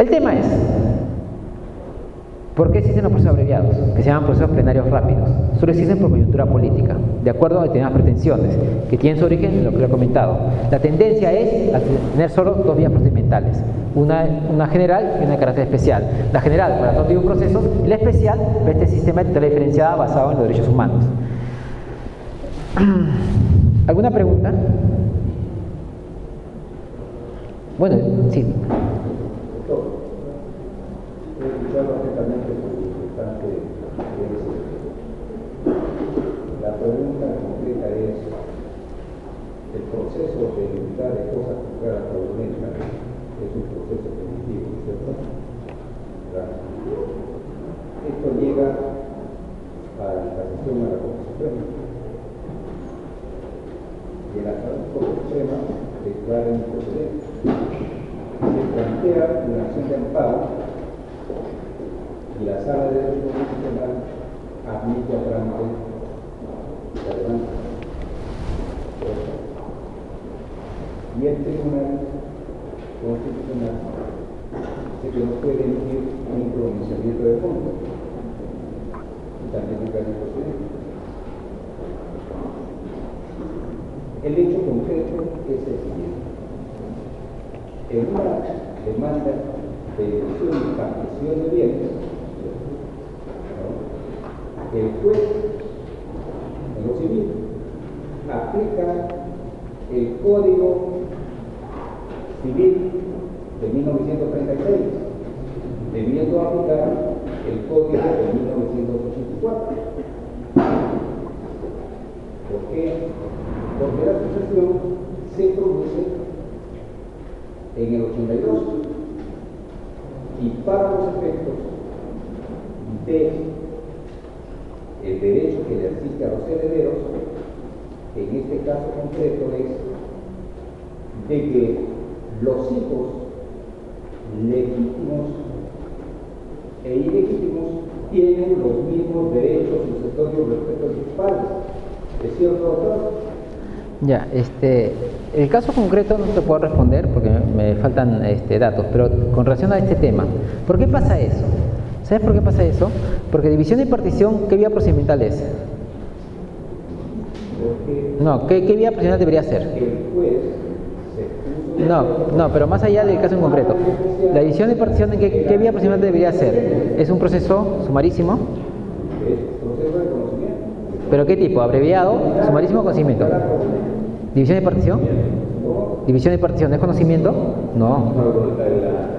S1: El tema es, ¿por qué existen los procesos abreviados? Que se llaman procesos plenarios rápidos. Solo existen por coyuntura política, de acuerdo a determinadas pretensiones, que tienen su origen en lo que le he comentado. La tendencia es a tener solo dos vías procedimentales, una general y una de carácter especial. La general para todo tipo de procesos y la especial para este sistema de tutela diferenciada basado en los derechos humanos. ¿Alguna pregunta? Bueno, sí.
S2: La pregunta concreta es: el proceso de evitar de cosas fraudulentas es un proceso cognitivo, ¿cierto? Esto llega a la casación a la Corte Suprema. Y en la Corte Suprema declara improcedente. Se plantea una acción de amparo y la Sala de Derecho Constitucional admite a trámite la demanda. Y el Tribunal Constitucional dice que no puede emitir un pronunciamiento de fondo y también declara improcedente. El hecho concreto es el siguiente: en una demanda de elección y captación de bienes, el juez, en lo civil, aplica el Código Civil de 1936, debiendo aplicar el Código de 1984. ¿Por qué? Porque la sucesión se produce en el 82 y para los efectos de el derecho que le asiste a los herederos, en este caso concreto, es de que los hijos legítimos e ilegítimos tienen los mismos derechos sucesorios respecto a sus padres. ¿Es cierto, doctor?
S1: Ya, el caso concreto no te puedo responder porque me faltan datos, pero con relación a este tema, ¿por qué pasa eso? ¿Sabes por qué pasa eso? Porque división y partición, ¿qué vía procedimental es? No, ¿qué vía procedimental debería ser? No, pero más allá del caso en concreto, la división y partición, ¿qué vía procedimental debería ser? ¿Es un proceso sumarísimo?
S2: Es proceso de conocimiento.
S1: ¿Pero qué tipo? ¿Abreviado? ¿Sumarísimo o conocimiento? ¿División y partición? ¿División y partición es conocimiento? No.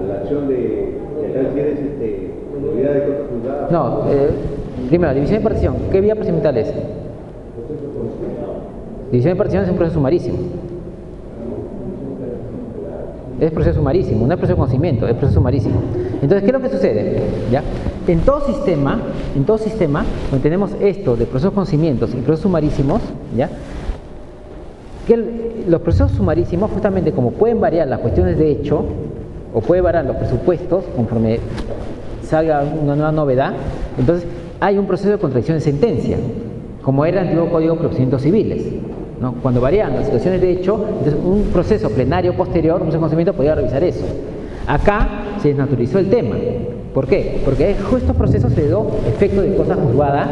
S3: La acción de que acá tienes unidad de cosas juzgadas.
S1: No, primero, división y partición. ¿Qué vía procedimental es? División y partición es un proceso sumarísimo. Es proceso sumarísimo, no es proceso de conocimiento, es proceso sumarísimo. Entonces, ¿qué es lo que sucede? ¿Ya? En todo sistema, donde tenemos esto de procesos de conocimientos y procesos sumarísimos, ¿ya? Que los procesos sumarísimos, justamente como pueden variar las cuestiones de hecho, o pueden variar los presupuestos conforme salga una nueva novedad, entonces hay un proceso de contradicción de sentencia, como era el antiguo Código de Procedimientos Civiles, ¿no? Cuando varían las situaciones de hecho, entonces un proceso plenario posterior, un proceso de conocimiento, podría revisar eso. Acá se desnaturalizó el tema. ¿Por qué? Porque a estos procesos se le dio efecto de cosa juzgada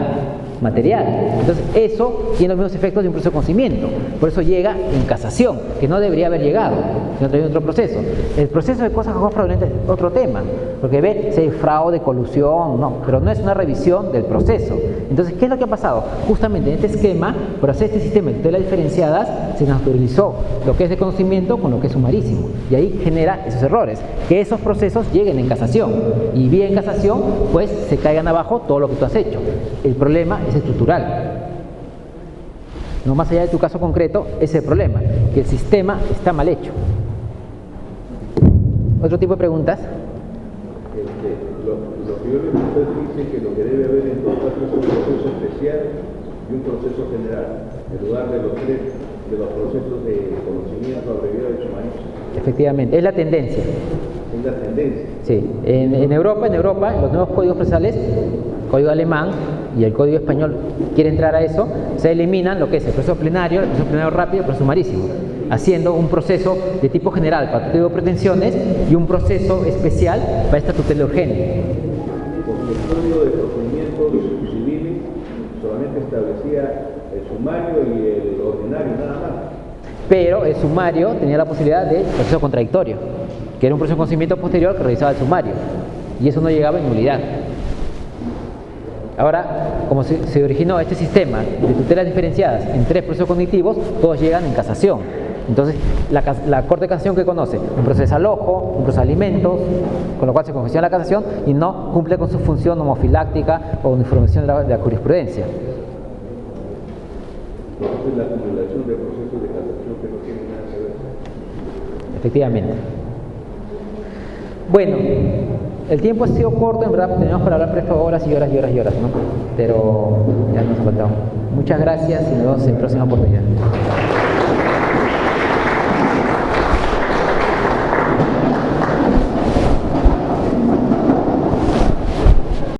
S1: material. Entonces eso tiene los mismos efectos de un proceso de conocimiento. Por eso llega en casación, que no debería haber llegado, sino traído otro proceso. El proceso de cosas juzgadas fraudulentas es otro tema, porque ve si hay fraude, colusión, no, pero no es una revisión del proceso. Entonces, ¿qué es lo que ha pasado? Justamente en este esquema, por hacer este sistema de tutelas diferenciadas, se naturalizó lo que es de conocimiento con lo que es sumarísimo. Y ahí genera esos errores, que esos procesos lleguen en casación. Y vía en casación, pues se caigan abajo todo lo que tú has hecho. El problema es estructural. No más allá de tu caso concreto, ese es el problema, que el sistema está mal hecho. ¿Otro tipo de preguntas?
S3: Lo que yo le usted dice que lo que debe haber en todo caso es un proceso especial y un proceso general, en lugar de los tres, de los procesos de conocimiento abreviado y sumarísimo.
S1: Efectivamente, es la tendencia.
S3: Es la tendencia.
S1: Sí, en Europa, los nuevos códigos procesales, el código alemán y el código español quiere entrar a eso, se eliminan lo que es el proceso plenario rápido y el proceso sumarísimo, haciendo un proceso de tipo general para tutela de pretensiones y un proceso especial para esta tutela urgente.
S3: Porque el código de procedimientos civiles solamente establecía el sumario y el ordinario, nada más. Pero
S1: el sumario tenía la posibilidad de proceso contradictorio, que era un proceso de conocimiento posterior que revisaba el sumario, y eso no llegaba en nulidad. Ahora, como se originó este sistema de tutelas diferenciadas en tres procesos cognitivos, todos llegan en casación. Entonces, la Corte de Casación, ¿qué conoce? Un proceso de desalojo, un proceso de alimentos, con lo cual se confecciona la casación y no cumple con su función homofiláctica o uniformización de la jurisprudencia.
S3: Entonces, la acumulación de procesos de casación que no tiene nada que ver.
S1: Efectivamente. Bueno, el tiempo ha sido corto, en verdad tenemos para hablar horas y horas y horas y horas, ¿no? Pero ya nos ha faltado. Muchas gracias y nos vemos en la próxima oportunidad.